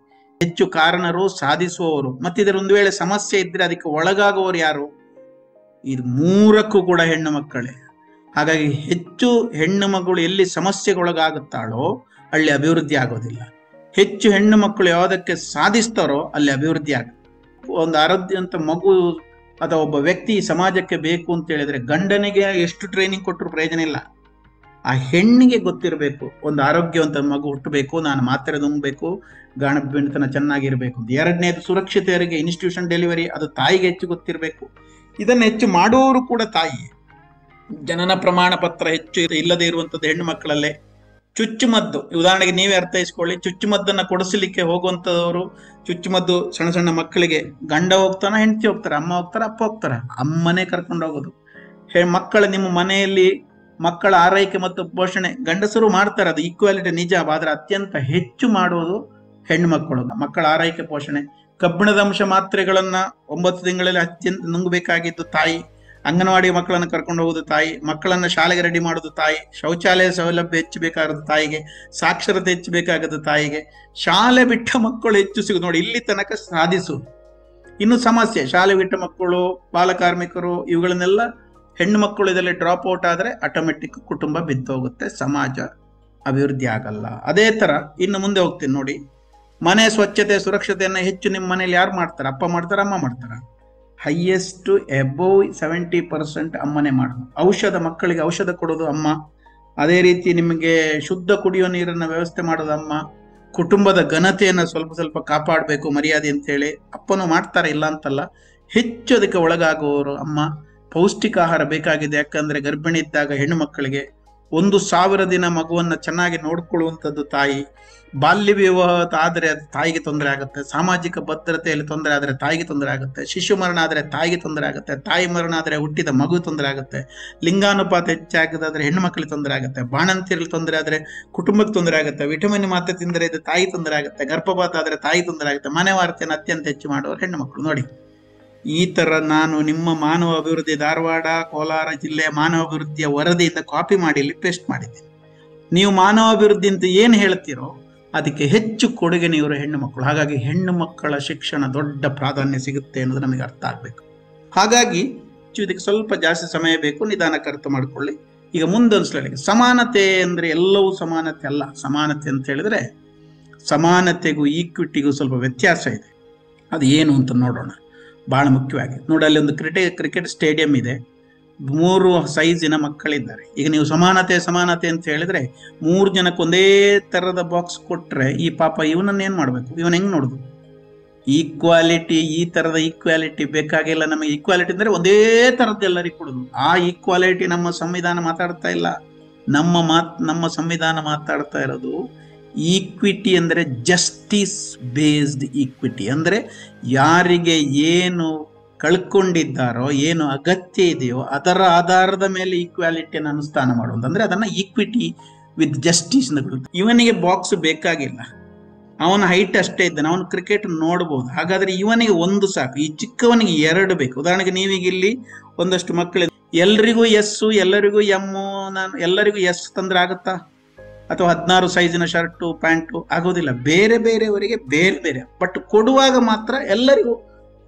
Speaker 1: ಹೆಚ್ಚು ಕಾರಣರು, ಸಾಧಿಸುವವರು, ಮತ್ತಿದರ ಒಂದು ವೇಳೆ ಸಮಸ್ಯೆ ಇದ್ರೆ ಅದಕ್ಕೆ ಒಳಗಾಗುವವರು ಯಾರು? ಇದು 3ಕ್ಕೂ ಕೂಡ ಹೆಣ್ಣು ಮಕ್ಕಳೇ. ಹಾಗಾಗಿ ಹೆಚ್ಚು ಹೆಣ್ಣು ಮಗಳು ಎಲ್ಲಿ ಸಮಸ್ಯೆಗೊಳಗಾಗುತ್ತಾಳೋ ಅಲ್ಲಿ ಅಭಿವೃದ್ಧಿ ಆಗೋದಿಲ್ಲ. ಹೆಚ್ಚು ಹೆಣ್ಣು ಮಕ್ಕಳು ಯಾವುದಕ್ಕೆ ಸಾಧಿಸ್ತಾರೋ ಅಲ್ಲಿ ಅಭಿವೃದ್ಧಿ ಆಗುತ್ತೆ. ಒಂದು ಆರೋಗ್ಯವಂತ ಮಗು ಅಥವಾ ಒಬ್ಬ ವ್ಯಕ್ತಿ ಸಮಾಜಕ್ಕೆ ಬೇಕು ಅಂತ ಹೇಳಿದ್ರೆ ಗಂಡನಿಗೆ ಎಷ್ಟು ಟ್ರೈನಿಂಗ್ ಕೊಟ್ಟರು ಪ್ರಯೋಜನ ಇಲ್ಲ. ಆ ಹೆಣ್ಣಿಗೆ ಗೊತ್ತಿರಬೇಕು, ಒಂದು ಆರೋಗ್ಯವಂತ ಮಗು ಹುಟ್ಟಬೇಕು, ನಾನು ಮಾತ್ರೆ ನುಂಗಬೇಕು, ಗಾಣಬಿಣತನ ಚೆನ್ನಾಗಿರ್ಬೇಕು. 2ನೇದು ಸುರಕ್ಷತೆಯರಿಗೆ ಇನ್ಸ್ಟಿಟ್ಯೂಷನ್ ಡೆಲಿವರಿ, ಅದು ತಾಯಿಗೆ ಹೆಚ್ಚು ಗೊತ್ತಿರಬೇಕು. ಇದನ್ನ ಹೆಚ್ಚು ಮಾಡುವವರು ಕೂಡ ತಾಯಿ. ಜನನ ಪ್ರಮಾಣ ಪತ್ರ ಹೆಚ್ಚು ಇಲ್ಲದೆ ಇರುವಂತದ್ದು ಹೆಣ್ಣು ಮಕ್ಕಳಲ್ಲೇ. ಚುಚ್ಚುಮದ್ದು, ಉದಾಹರಣೆಗೆ ನೀವೇ ಅರ್ಥೈಸ್ಕೊಳ್ಳಿ, ಚುಚ್ಚುಮದ್ದನ್ನ ಕೊಡಿಸಲಿಕ್ಕೆ ಹೋಗುವಂತದವರು, ಚುಚ್ಚುಮದ್ದು ಸಣ್ಣ ಸಣ್ಣ ಮಕ್ಕಳಿಗೆ ಗಂಡ ಹೋಗ್ತಾನ, ಹೆಂಡತಿ ಹೋಗ್ತಾರ, ಅಮ್ಮ ಹೋಗ್ತಾರ, ಅಪ್ಪ ಹೋಗ್ತಾರ, ಅಮ್ಮನೇ ಕರ್ಕೊಂಡು ಹೋಗೋದು. ಮಕ್ಕಳ ನಿಮ್ಮ ಮನೆಯಲ್ಲಿ ಮಕ್ಕಳ ಆರೈಕೆ ಮತ್ತು ಪೋಷಣೆ ಗಂಡಸರು ಮಾಡ್ತಾರೆ, ಅದು ಈಕ್ವಾಲಿಟಿ ನಿಜ. ಆದ್ರೆ ಅತ್ಯಂತ ಹೆಚ್ಚು ಮಾಡುವುದು ಹೆಣ್ಣು ಮಕ್ಕಳು. ಮಕ್ಕಳ ಆರೈಕೆ ಪೋಷಣೆ, ಕಬ್ಬಿಣದ ಅಂಶ ಮಾತ್ರೆಗಳನ್ನ 9 ತಿಂಗಳಲ್ಲಿ ಅತ್ಯಂತ ನುಂಗಬೇಕಾಗಿದ್ದು ತಾಯಿ. ಅಂಗನವಾಡಿ ಮಕ್ಕಳನ್ನು ಕರ್ಕೊಂಡು ಹೋಗೋದು ತಾಯಿ. ಮಕ್ಕಳನ್ನ ಶಾಲೆಗೆ ರೆಡಿ ಮಾಡೋದು ತಾಯಿ. ಶೌಚಾಲಯ ಸೌಲಭ್ಯ ಹೆಚ್ಚಬೇಕಾಗದು ತಾಯಿಗೆ. ಸಾಕ್ಷರತೆ ಹೆಚ್ಚಬೇಕಾಗದು ತಾಯಿಗೆ. ಶಾಲೆ ಬಿಟ್ಟ ಮಕ್ಕಳು ಹೆಚ್ಚು ಸಿಗುದು. ನೋಡಿ, ಇಲ್ಲಿ ತನಕ ಸಾಧಿಸು. ಇನ್ನು ಸಮಸ್ಯೆ, ಶಾಲೆ ಬಿಟ್ಟ ಮಕ್ಕಳು, ಬಾಲಕಾರ್ಮಿಕರು, ಇವುಗಳನ್ನೆಲ್ಲ ಹೆಣ್ಣು ಮಕ್ಕಳು ಇದರಲ್ಲಿ ಡ್ರಾಪ್ ಔಟ್ ಆದ್ರೆ ಆಟೋಮೆಟಿಕ್ ಕುಟುಂಬ ಬಿದ್ದೋಗುತ್ತೆ, ಸಮಾಜ ಅಭಿವೃದ್ಧಿ ಆಗಲ್ಲ. ಅದೇ ತರ ಇನ್ನು ಮುಂದೆ ಹೋಗ್ತೀನಿ ನೋಡಿ. ಮನೆ ಸ್ವಚ್ಛತೆ ಸುರಕ್ಷತೆಯನ್ನ ಹೆಚ್ಚು ನಿಮ್ಮ ಮನೇಲಿ ಯಾರು ಮಾಡ್ತಾರ? ಅಪ್ಪ ಮಾಡ್ತಾರ, ಅಮ್ಮ ಮಾಡ್ತಾರ? ಹೈಯೆಸ್ಟ್ ಅಬೋವ್ 70% ಅಮ್ಮನೇ ಮಾಡೋದು. ಔಷಧ, ಮಕ್ಕಳಿಗೆ ಔಷಧ ಕೊಡೋದು ಅಮ್ಮ. ಅದೇ ರೀತಿ ನಿಮಗೆ ಶುದ್ಧ ಕುಡಿಯೋ ನೀರನ್ನ ವ್ಯವಸ್ಥೆ ಮಾಡೋದು ಅಮ್ಮ. ಕುಟುಂಬದ ಘನತೆಯನ್ನ ಸ್ವಲ್ಪ ಸ್ವಲ್ಪ ಕಾಪಾಡಬೇಕು, ಮರ್ಯಾದೆ ಅಂತೇಳಿ ಅಪ್ಪನೂ ಮಾಡ್ತಾರೆ, ಇಲ್ಲ ಅಂತಲ್ಲ. ಹೆಚ್ಚು ಅದಕ್ಕೆ ಒಳಗಾಗುವವರು ಅಮ್ಮ. ಪೌಷ್ಟಿಕ ಆಹಾರ ಬೇಕಾಗಿದೆ, ಯಾಕಂದ್ರೆ ಗರ್ಭಿಣಿ ಇದ್ದಾಗ ಹೆಣ್ಣು ಮಕ್ಕಳಿಗೆ 1,000 ದಿನ ಮಗುವನ್ನ ಚೆನ್ನಾಗಿ ನೋಡ್ಕೊಳ್ಳುವಂಥದ್ದು ತಾಯಿ. ಬಾಲ್ಯ ವಿವಾಹ ಆದ್ರೆ ಅದು ತಾಯಿಗೆ ತೊಂದರೆ ಆಗುತ್ತೆ. ಸಾಮಾಜಿಕ ಭದ್ರತೆಯಲ್ಲಿ ತೊಂದರೆ ಆದ್ರೆ ತಾಯಿಗೆ ತೊಂದರೆ ಆಗುತ್ತೆ. ಶಿಶು ಮರಣ ಆದ್ರೆ ತಾಯಿಗೆ ತೊಂದರೆ ಆಗುತ್ತೆ. ತಾಯಿ ಮರಣ ಆದ್ರೆ ಹುಟ್ಟಿದ ಮಗು ತೊಂದರೆ ಆಗುತ್ತೆ. ಲಿಂಗಾನುಪಾತ ಹೆಚ್ಚಾಗದಾದ್ರೆ ಹೆಣ್ಣು ಮಕ್ಕಳಿಗೆ ತೊಂದರೆ ಆಗುತ್ತೆ. ಬಾಣಂತಿಯರಲ್ಲಿ ತೊಂದರೆ ಆದ್ರೆ ಕುಟುಂಬಕ್ಕೆ ತೊಂದರೆ ಆಗುತ್ತೆ. ವಿಟಮಿನ್ ಮಾತ್ರೆ ತಿಂದರೆ ಇದು ತಾಯಿ ತೊಂದರೆ ಆಗುತ್ತೆ. ಗರ್ಭಪಾತ ಆದ್ರೆ ತಾಯಿ ತೊಂದರೆ ಆಗುತ್ತೆ. ಮನೆ ವಾರ್ತೆಯನ್ನು ಅತ್ಯಂತ ಹೆಚ್ಚು ಮಾಡುವವರು ಹೆಣ್ಣು ಮಕ್ಕಳು. ನೋಡಿ, ಈ ತರ ನಾನು ನಿಮ್ಮ ಮಾನವ ಅಭಿವೃದ್ಧಿ ಧಾರವಾಡ, ಕೋಲಾರ ಜಿಲ್ಲೆಯ ಮಾನವ ಅಭಿವೃದ್ಧಿಯ ವರದಿಯಿಂದ ಕಾಪಿ ಮಾಡಿ ಇಲ್ಲಿ ಪೇಸ್ಟ್ ಮಾಡಿದ್ದೀನಿ. ನೀವು ಮಾನವ ಅಭಿವೃದ್ಧಿ ಅಂತ ಏನು ಹೇಳ್ತೀರೋ ಅದಕ್ಕೆ ಹೆಚ್ಚು ಕೊಡುಗೆ ನೀವರು ಹೆಣ್ಣು ಮಕ್ಕಳು. ಹಾಗಾಗಿ ಹೆಣ್ಣು ಮಕ್ಕಳ ಶಿಕ್ಷಣ ದೊಡ್ಡ ಪ್ರಾಧಾನ್ಯ ಸಿಗುತ್ತೆ ಅನ್ನೋದು ನಮಗೆ ಅರ್ಥ ಆಗ್ಬೇಕು. ಹಾಗಾಗಿ ಇದಕ್ಕೆ ಸ್ವಲ್ಪ ಜಾಸ್ತಿ ಸಮಯ ಬೇಕು, ನಿಧಾನಕ್ಕೆ ಅರ್ಥ ಮಾಡ್ಕೊಳ್ಳಿ. ಈಗ ಮುಂದೊಂದು ಸ್ಲೈಡ್ಗೆ, ಸಮಾನತೆ ಅಂದ್ರೆ ಎಲ್ಲವೂ ಸಮಾನತೆ ಅಲ್ಲ. ಸಮಾನತೆ ಅಂತ ಹೇಳಿದ್ರೆ ಸಮಾನತೆಗೂ ಈಕ್ವಿಟಿಗೂ ಸ್ವಲ್ಪ ವ್ಯತ್ಯಾಸ ಇದೆ. ಅದು ಏನು ಅಂತ ನೋಡೋಣ. ಬಹಳ ಮುಖ್ಯವಾಗಿ ನೋಡಿ, ಅಲ್ಲಿ ಒಂದು ಕ್ರಿಕೆಟ್ ಸ್ಟೇಡಿಯಂ ಇದೆ, 3 ಸೈಜಿನ ಮಕ್ಕಳಿದ್ದಾರೆ. ಈಗ ನೀವು ಸಮಾನತೆ ಸಮಾನತೆ ಅಂತ ಹೇಳಿದ್ರೆ 3 ಜನಕ್ಕೆ ಒಂದೇ ತರದ ಬಾಕ್ಸ್ ಕೊಟ್ರೆ ಈ ಪಾಪ ಇವನನ್ನ ಏನ್ ಮಾಡ್ಬೇಕು? ಇವನ್ ಹೆಂಗ್ ನೋಡುದು? ಈಕ್ವಾಲಿಟಿ, ಈ ತರದ ಈಕ್ವಾಲಿಟಿ ಬೇಕಾಗಿಲ್ಲ ನಮಗೆ. ಈಕ್ವಾಲಿಟಿ ಅಂದ್ರೆ ಒಂದೇ ತರದ್ದು ಎಲ್ಲರಿಗೂ ಕೊಡುದು. ಆ ಈಕ್ವಾಲಿಟಿ ನಮ್ಮ ಸಂವಿಧಾನ ಮಾತಾಡ್ತಾ ಇಲ್ಲ. ನಮ್ಮ ಸಂವಿಧಾನ ಮಾತಾಡ್ತಾ ಇರೋದು ಈಕ್ವಿಟಿ ಅಂದ್ರೆ ಜಸ್ಟಿಸ್ ಬೇಸ್ಡ್ ಈಕ್ವಿಟಿ. ಅಂದ್ರೆ ಯಾರಿಗೆ ಏನು ಕಳ್ಕೊಂಡಿದ್ದಾರೋ, ಏನು ಅಗತ್ಯ ಇದೆಯೋ ಅದರ ಆಧಾರದ ಮೇಲೆ ಈಕ್ವಾಲಿಟಿಯನ್ನು ಅನುಷ್ಠಾನ ಮಾಡುವುದು. ಅಂದ್ರೆ ಅದನ್ನ ಈಕ್ವಿಟಿ ವಿತ್ ಜಸ್ಟಿಸ್. ಇವನಿಗೆ ಬಾಕ್ಸ್ ಬೇಕಾಗಿಲ್ಲ, ಅವನ ಹೈಟ್ ಅಷ್ಟೇ ಇದ್ದಾನೆ, ಅವನು ಕ್ರಿಕೆಟ್ ನೋಡ್ಬೋದು, ಹಾಗಾದ್ರೆ ಇವನಿಗೆ ಒಂದು ಸಾಕು, ಈ ಚಿಕ್ಕವನಿಗೆ ಎರಡು ಬೇಕು. ಉದಾಹರಣೆಗೆ ನೀವೀಗ ಇಲ್ಲಿ ಒಂದಷ್ಟು ಮಕ್ಕಳಿದೆ, ಎಲ್ರಿಗೂ ಎಸ್ಸು ಎಲ್ಲರಿಗೂ ಎಮ್ಮು, ನಾನು ಎಲ್ಲರಿಗೂ ಎಸ್ ತಂದ್ರೆ ಆಗುತ್ತಾ? ಅಥವಾ 16 ಸೈಜಿನ ಶರ್ಟು ಪ್ಯಾಂಟು ಆಗೋದಿಲ್ಲ. ಬೇರೆ ಬೇರೆಯವರಿಗೆ ಬೇರೆ ಬೇರೆ, ಬಟ್ ಕೊಡುವಾಗ ಮಾತ್ರ ಎಲ್ಲರಿಗೂ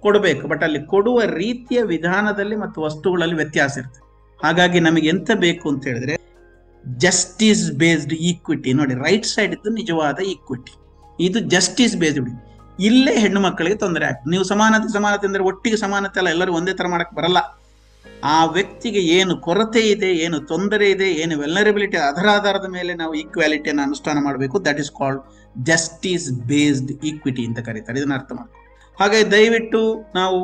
Speaker 1: ಕೊಡಬೇಕು. ಬಟ್ ಅಲ್ಲಿ ಕೊಡುವ ರೀತಿಯ ವಿಧಾನದಲ್ಲಿ ಮತ್ತು ವಸ್ತುಗಳಲ್ಲಿ ವ್ಯತ್ಯಾಸ ಇರ್ತದೆ. ಹಾಗಾಗಿ ನಮಗೆ ಎಂತ ಬೇಕು ಅಂತ ಹೇಳಿದ್ರೆ ಜಸ್ಟಿಸ್ ಬೇಸ್ಡ್ ಈಕ್ವಿಟಿ. ನೋಡಿ, ರೈಟ್ ಸೈಡ್ ಇದ್ದು ನಿಜವಾದ ಈಕ್ವಿಟಿ, ಇದು ಜಸ್ಟಿಸ್ ಬೇಸ್ಡ್. ಇಲ್ಲೇ ಹೆಣ್ಣು ಮಕ್ಕಳಿಗೆ ತೊಂದರೆ ಆಗ್ತದೆ. ನೀವು ಸಮಾನತೆ ಅಂದ್ರೆ ಒಟ್ಟಿಗೆ ಸಮಾನತೆ ಅಲ್ಲ, ಎಲ್ಲರೂ ಒಂದೇ ತರ ಮಾಡಕ್ ಬರಲ್ಲ. ಆ ವ್ಯಕ್ತಿಗೆ ಏನು ಕೊರತೆ ಇದೆ, ಏನು ತೊಂದರೆ ಇದೆ, ಏನು ವೆಲ್ನರಬಿಲಿಟಿ, ಅದರ ಆಧಾರದ ಮೇಲೆ ನಾವು ಈಕ್ವಾಲಿಟಿಯನ್ನು ಅನುಷ್ಠಾನ ಮಾಡಬೇಕು. That is called justice based equity ಅಂತ ಕರೀತಾರೆ. ಇದನ್ನ ಅರ್ಥ ಮಾಡ್ಕೊಂಡು, ಹಾಗೆ ದಯವಿಟ್ಟು ನಾವು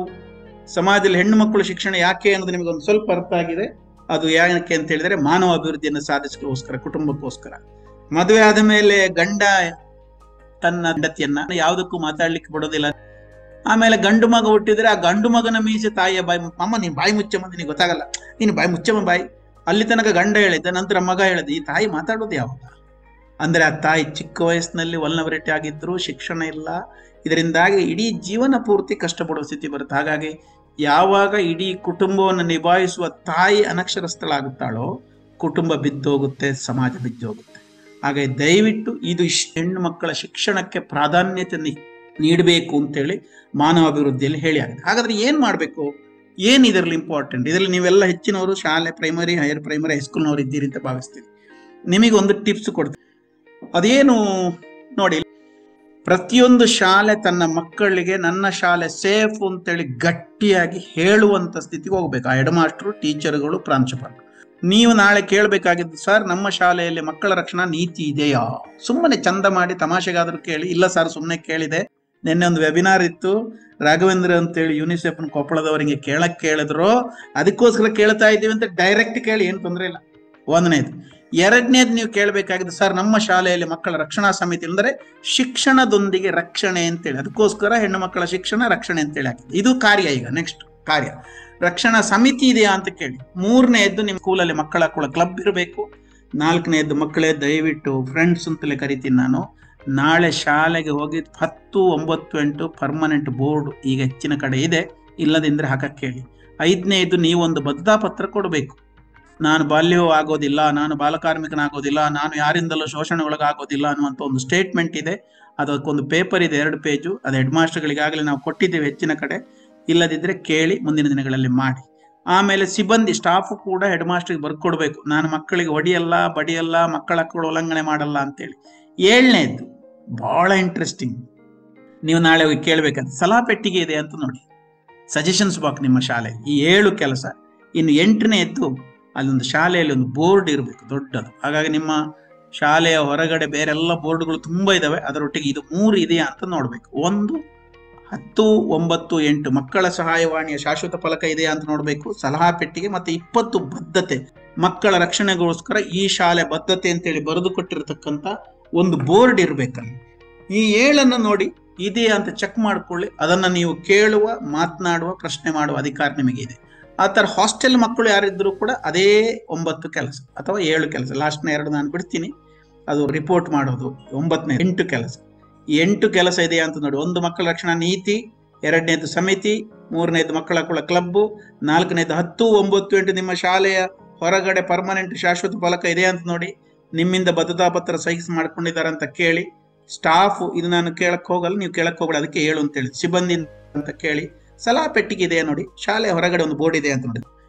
Speaker 1: ಸಮಾಜದಲ್ಲಿ ಹೆಣ್ಣು ಮಕ್ಕಳು ಶಿಕ್ಷಣ ಯಾಕೆ ಅನ್ನೋದು ನಿಮಗೆ ಒಂದು ಸ್ವಲ್ಪ ಅರ್ಥ ಆಗಿದೆ. ಅದು ಯಾಕೆ ಅಂತ ಹೇಳಿದ್ರೆ ಮಾನವ ಅಭಿವೃದ್ಧಿಯನ್ನು ಸಾಧಿಸಲಿಕ್ಕೋಸ್ಕರ, ಕುಟುಂಬಕ್ಕೋಸ್ಕರ. ಮದುವೆ ಆದ ಮೇಲೆ ಗಂಡ ತನ್ನ ಹೆಂಡತಿಯನ್ನ ಯಾವುದಕ್ಕೂ ಮಾತಾಡ್ಲಿಕ್ಕೆ ಬಿಡೋದಿಲ್ಲ. ಆಮೇಲೆ ಗಂಡು ಮಗ ಹುಟ್ಟಿದ್ರೆ ಆ ಗಂಡು ಮಗನ ಮೀಸೆ ತಾಯಿಯ ಬಾಯಿ, ಅಮ್ಮ ನೀನ್ ಬಾಯಿ ಮುಚ್ಚಮ್ಮ, ನಿನಗೆ ಗೊತ್ತಾಗಲ್ಲ, ನೀನು ಬಾಯಿ ಮುಚ್ಚಮ್ಮ ಬಾಯಿ. ಅಲ್ಲಿ ತನಕ ಗಂಡ ಹೇಳಿದ್ದ, ನಂತರ ಮಗ ಹೇಳಿದ. ಈ ತಾಯಿ ಮಾತಾಡೋದು ಯಾವಾಗ? ಅಂದ್ರೆ ಆ ತಾಯಿ ಚಿಕ್ಕ ವಯಸ್ಸಿನಲ್ಲಿ ವಲ್ನರಬಿಲಿಟಿ ಆಗಿದ್ರು, ಶಿಕ್ಷಣ ಇಲ್ಲ, ಇದರಿಂದಾಗಿ ಇಡೀ ಜೀವನ ಪೂರ್ತಿ ಕಷ್ಟಪಡುವ ಸ್ಥಿತಿ ಬರುತ್ತೆ. ಹಾಗಾಗಿ ಯಾವಾಗ ಇಡೀ ಕುಟುಂಬವನ್ನು ನಿಭಾಯಿಸುವ ತಾಯಿ ಅನಕ್ಷರಸ್ಥಳಾಗುತ್ತಾಳೋ ಕುಟುಂಬ ಬಿದ್ದೋಗುತ್ತೆ, ಸಮಾಜ ಬಿದ್ದೋಗುತ್ತೆ. ಹಾಗಾಗಿ ದಯವಿಟ್ಟು ಇದು ಹೆಣ್ಣು ಮಕ್ಕಳ ಶಿಕ್ಷಣಕ್ಕೆ ಪ್ರಾಧಾನ್ಯತೆ ನೀಡಬೇಕು ಅಂತೇಳಿ ಮಾನವ ಅಭಿವೃದ್ಧಿಯಲ್ಲಿ ಹೇಳಿ ಆಗಿದೆ. ಹಾಗಾದ್ರೆ ಏನ್ ಮಾಡ್ಬೇಕು, ಏನ್ ಇದರಲ್ಲಿ ಇಂಪಾರ್ಟೆಂಟ್? ಇದರಲ್ಲಿ ನೀವೆಲ್ಲ ಹೆಚ್ಚಿನವರು ಶಾಲೆ, ಪ್ರೈಮರಿ, ಹೈಯರ್ ಪ್ರೈಮರಿ, ಹೈಸ್ಕೂಲ್ನವರು ಇದ್ದೀರಿ ಅಂತ ಭಾವಿಸ್ತೀವಿ. ನಿಮಗೆ ಒಂದು ಟಿಪ್ಸ್ ಕೊಡ್ತೀನಿ. ಅದೇನು ನೋಡಿ, ಪ್ರತಿಯೊಂದು ಶಾಲೆ ತನ್ನ ಮಕ್ಕಳಿಗೆ ನನ್ನ ಶಾಲೆ ಸೇಫ್ ಅಂತೇಳಿ ಗಟ್ಟಿಯಾಗಿ ಹೇಳುವಂತ ಸ್ಥಿತಿಗೆ ಹೋಗ್ಬೇಕು. ಆ ಹೆಡ್ ಮಾಸ್ಟರು, ಟೀಚರ್ಗಳು, ಪ್ರಾಂಶುಪಾಲರು. ನೀವು ನಾಳೆ ಕೇಳಬೇಕಾಗಿದ್ದು, ಸರ್ ನಮ್ಮ ಶಾಲೆಯಲ್ಲಿ ಮಕ್ಕಳ ರಕ್ಷಣಾ ನೀತಿ ಇದೆಯಾ? ಸುಮ್ಮನೆ ಚಂದ ಮಾಡಿ ತಮಾಷೆಗಾದ್ರೂ ಕೇಳಿ. ಇಲ್ಲ ಸರ್, ಸುಮ್ಮನೆ ಕೇಳಿದೆ, ನಿನ್ನೆ ಒಂದು ವೆಬಿನಾರ್ ಇತ್ತು, ರಾಘವೇಂದ್ರ ಅಂತೇಳಿ ಯುನಿಸೆಫ್ ಕೊಪ್ಪಳದವರಿಗೆ ಕೇಳಿದ್ರು, ಅದಕ್ಕೋಸ್ಕರ ಕೇಳ್ತಾ ಇದ್ದೀವಿ ಅಂತ ಡೈರೆಕ್ಟ್ ಕೇಳಿ, ಏನು ತೊಂದರೆ ಇಲ್ಲ. ಒಂದನೇದು. ಎರಡನೇದು ನೀವು ಕೇಳಬೇಕಾಗಿದ್ದು, ಸರ್ ನಮ್ಮ ಶಾಲೆಯಲ್ಲಿ ಮಕ್ಕಳ ರಕ್ಷಣಾ ಸಮಿತಿ ಅಂದರೆ ಶಿಕ್ಷಣದೊಂದಿಗೆ ರಕ್ಷಣೆ ಅಂತೇಳಿ, ಅದಕ್ಕೋಸ್ಕರ ಹೆಣ್ಣು ಮಕ್ಕಳ ಶಿಕ್ಷಣ ರಕ್ಷಣೆ ಅಂತೇಳಿ ಹಾಕಿದೆ. ಇದು ಕಾರ್ಯ. ಈಗ ನೆಕ್ಸ್ಟ್ ಕಾರ್ಯ, ರಕ್ಷಣಾ ಸಮಿತಿ ಇದೆಯಾ ಅಂತ ಕೇಳಿ. ಮೂರನೇದ್ದು, ನಿಮ್ಮ ಸ್ಕೂಲಲ್ಲಿ ಮಕ್ಕಳ ಕ್ಲಬ್ ಇರಬೇಕು. ನಾಲ್ಕನೇದ್ದು, ಮಕ್ಕಳೇ ದಯವಿಟ್ಟು ಫ್ರೆಂಡ್ಸ್ ಅಂತಲೇ ಕರಿತೀನಿ ನಾನು, ನಾಳೆ ಶಾಲೆಗೆ ಹೋಗಿ 10, 9, 8 ಪರ್ಮನೆಂಟ್ ಬೋರ್ಡ್ ಈಗ ಹೆಚ್ಚಿನ ಕಡೆ ಇದೆ, ಇಲ್ಲದಿದ್ರೆ ಹಾಕಕ್ಕೆ ಹೇಳಿ. ಐದನೇದು, ನೀವೊಂದು ಬದ್ಧತಾ ಪತ್ರ ಕೊಡಬೇಕು. ನಾನು ಬಾಲ್ಯವೂ ಆಗೋದಿಲ್ಲ, ನಾನು ಬಾಲಕಾರ್ಮಿಕನಾಗೋದಿಲ್ಲ, ನಾನು ಯಾರಿಂದಲೂ ಶೋಷಣೆ ಒಳಗಾಗೋದಿಲ್ಲ ಅನ್ನುವಂಥ ಒಂದು ಸ್ಟೇಟ್ಮೆಂಟ್ ಇದೆ. ಅದಕ್ಕೊಂದು ಪೇಪರ್ ಇದೆ, 2 ಪೇಜು. ಅದು ಹೆಡ್ ಮಾಸ್ಟರ್ಗಳಿಗಾಗಲೇ ನಾವು ಕೊಟ್ಟಿದ್ದೇವೆ ಹೆಚ್ಚಿನ ಕಡೆ. ಇಲ್ಲದಿದ್ರೆ ಕೇಳಿ, ಮುಂದಿನ ದಿನಗಳಲ್ಲಿ ಮಾಡಿ. ಆಮೇಲೆ ಸಿಬ್ಬಂದಿ, ಸ್ಟಾಫ್ ಕೂಡ ಹೆಡ್ ಮಾಸ್ಟರ್ಗೆ ಬರ್ಕೊಡ್ಬೇಕು, ನಾನು ಮಕ್ಕಳಿಗೆ ಹೊಡಿಯಲ್ಲ, ಬಡಿಯಲ್ಲ, ಮಕ್ಕಳ ಹಕ್ಕುಗಳು ಉಲ್ಲಂಘನೆ ಮಾಡಲ್ಲ ಅಂತೇಳಿ. 7ನೇದು ಬಹಳ ಇಂಟ್ರೆಸ್ಟಿಂಗ್, ನೀವು ನಾಳೆ ಹೋಗಿ ಕೇಳಬೇಕಾದ್ರೆ ಸಲಹಾ ಪೆಟ್ಟಿಗೆ ಇದೆ ಅಂತ ನೋಡಿ, ಸಜೆಷನ್ಸ್ ಬಾಕ್ಸ್ ನಿಮ್ಮ ಶಾಲೆ. ಈ 7 ಕೆಲಸ. ಇನ್ನು 8ನೇದ್ದು, ಅಲ್ಲೊಂದು ಶಾಲೆಯಲ್ಲಿ ಒಂದು ಬೋರ್ಡ್ ಇರಬೇಕು ದೊಡ್ಡದು. ಹಾಗಾಗಿ ನಿಮ್ಮ ಶಾಲೆಯ ಹೊರಗಡೆ ಬೇರೆಲ್ಲ ಬೋರ್ಡ್ಗಳು ತುಂಬಾ ಇದಾವೆ, ಅದರೊಟ್ಟಿಗೆ ಇದು 3 ಇದೆಯಾ ಅಂತ ನೋಡ್ಬೇಕು. 1, 10, 9, 8 ಮಕ್ಕಳ ಸಹಾಯವಾಣಿಯ ಶಾಶ್ವತ ಫಲಕ ಇದೆಯಾ ಅಂತ ನೋಡ್ಬೇಕು, ಸಲಹಾ ಪೆಟ್ಟಿಗೆ, ಮತ್ತೆ 20 ಬದ್ಧತೆ, ಮಕ್ಕಳ ರಕ್ಷಣೆಗೋಸ್ಕರ ಈ ಶಾಲೆ ಬದ್ಧತೆ ಅಂತೇಳಿ ಬರೆದು ಕೊಟ್ಟಿರ್ತಕ್ಕಂಥ ಒಂದು ಬೋರ್ಡ್ ಇರ್ಬೇಕಲ್ಲಿ. ಈ 7ಅನ್ನು ನೋಡಿ ಇದೆಯಾ ಅಂತ ಚೆಕ್ ಮಾಡ್ಕೊಳ್ಳಿ. ಅದನ್ನ ನೀವು ಕೇಳುವ, ಮಾತನಾಡುವ, ಪ್ರಶ್ನೆ ಮಾಡುವ ಅಧಿಕಾರ ನಿಮಗೆ ಇದೆ. ಆ ಥರ ಹಾಸ್ಟೆಲ್ ಮಕ್ಕಳು ಯಾರಿದ್ರು ಕೂಡ ಅದೇ 9 ಕೆಲಸ ಅಥವಾ 7 ಕೆಲಸ. ಲಾಸ್ಟ್ನ 2 ನಾನು ಬಿಡ್ತೀನಿ, ಅದು ರಿಪೋರ್ಟ್ ಮಾಡೋದು. 9ನೇ 8 ಕೆಲಸ. ಈ 8 ಕೆಲಸ ಇದೆಯಾ ಅಂತ ನೋಡಿ. 1 ಮಕ್ಕಳ ರಕ್ಷಣಾ ನೀತಿ, 2ನೇದು ಸಮಿತಿ, 3ನೇದು ಮಕ್ಕಳ ಕ್ಲಬ್, 4ನೇದು 10, 9, 8 ನಿಮ್ಮ ಶಾಲೆಯ ಹೊರಗಡೆ ಪರ್ಮನೆಂಟ್ ಶಾಶ್ವತ ಫಲಕ ಇದೆಯಾ ಅಂತ ನೋಡಿ. ನಿಮ್ಮಿಂದ ಬದ್ಧತಾ ಪತ್ರ ಸೈನ್ಸ್ ಮಾಡ್ಕೊಂಡಿದ್ದಾರೆ ಅಂತ ಕೇಳಿ. ಸ್ಟಾಫ್, ಇದು ನಾನು ಕೇಳಕ್ ಹೋಗಲ್ಲ, ನೀವು ಕೇಳಕ್ ಹೋಗಲ್ಲ, ಅದಕ್ಕೆ 7 ಅಂತೇಳಿ. ಸಿಬ್ಬಂದಿ ಅಂತ ಕೇಳಿ. ಸಲಹಾ ಪೆಟ್ಟಿಗೆ ಇದೆಯಾ ನೋಡಿ, ಶಾಲೆಯ ಹೊರಗಡೆ ಒಂದು ಬೋರ್ಡ್ ಇದೆ ಅಂತ ನೋಡಿ.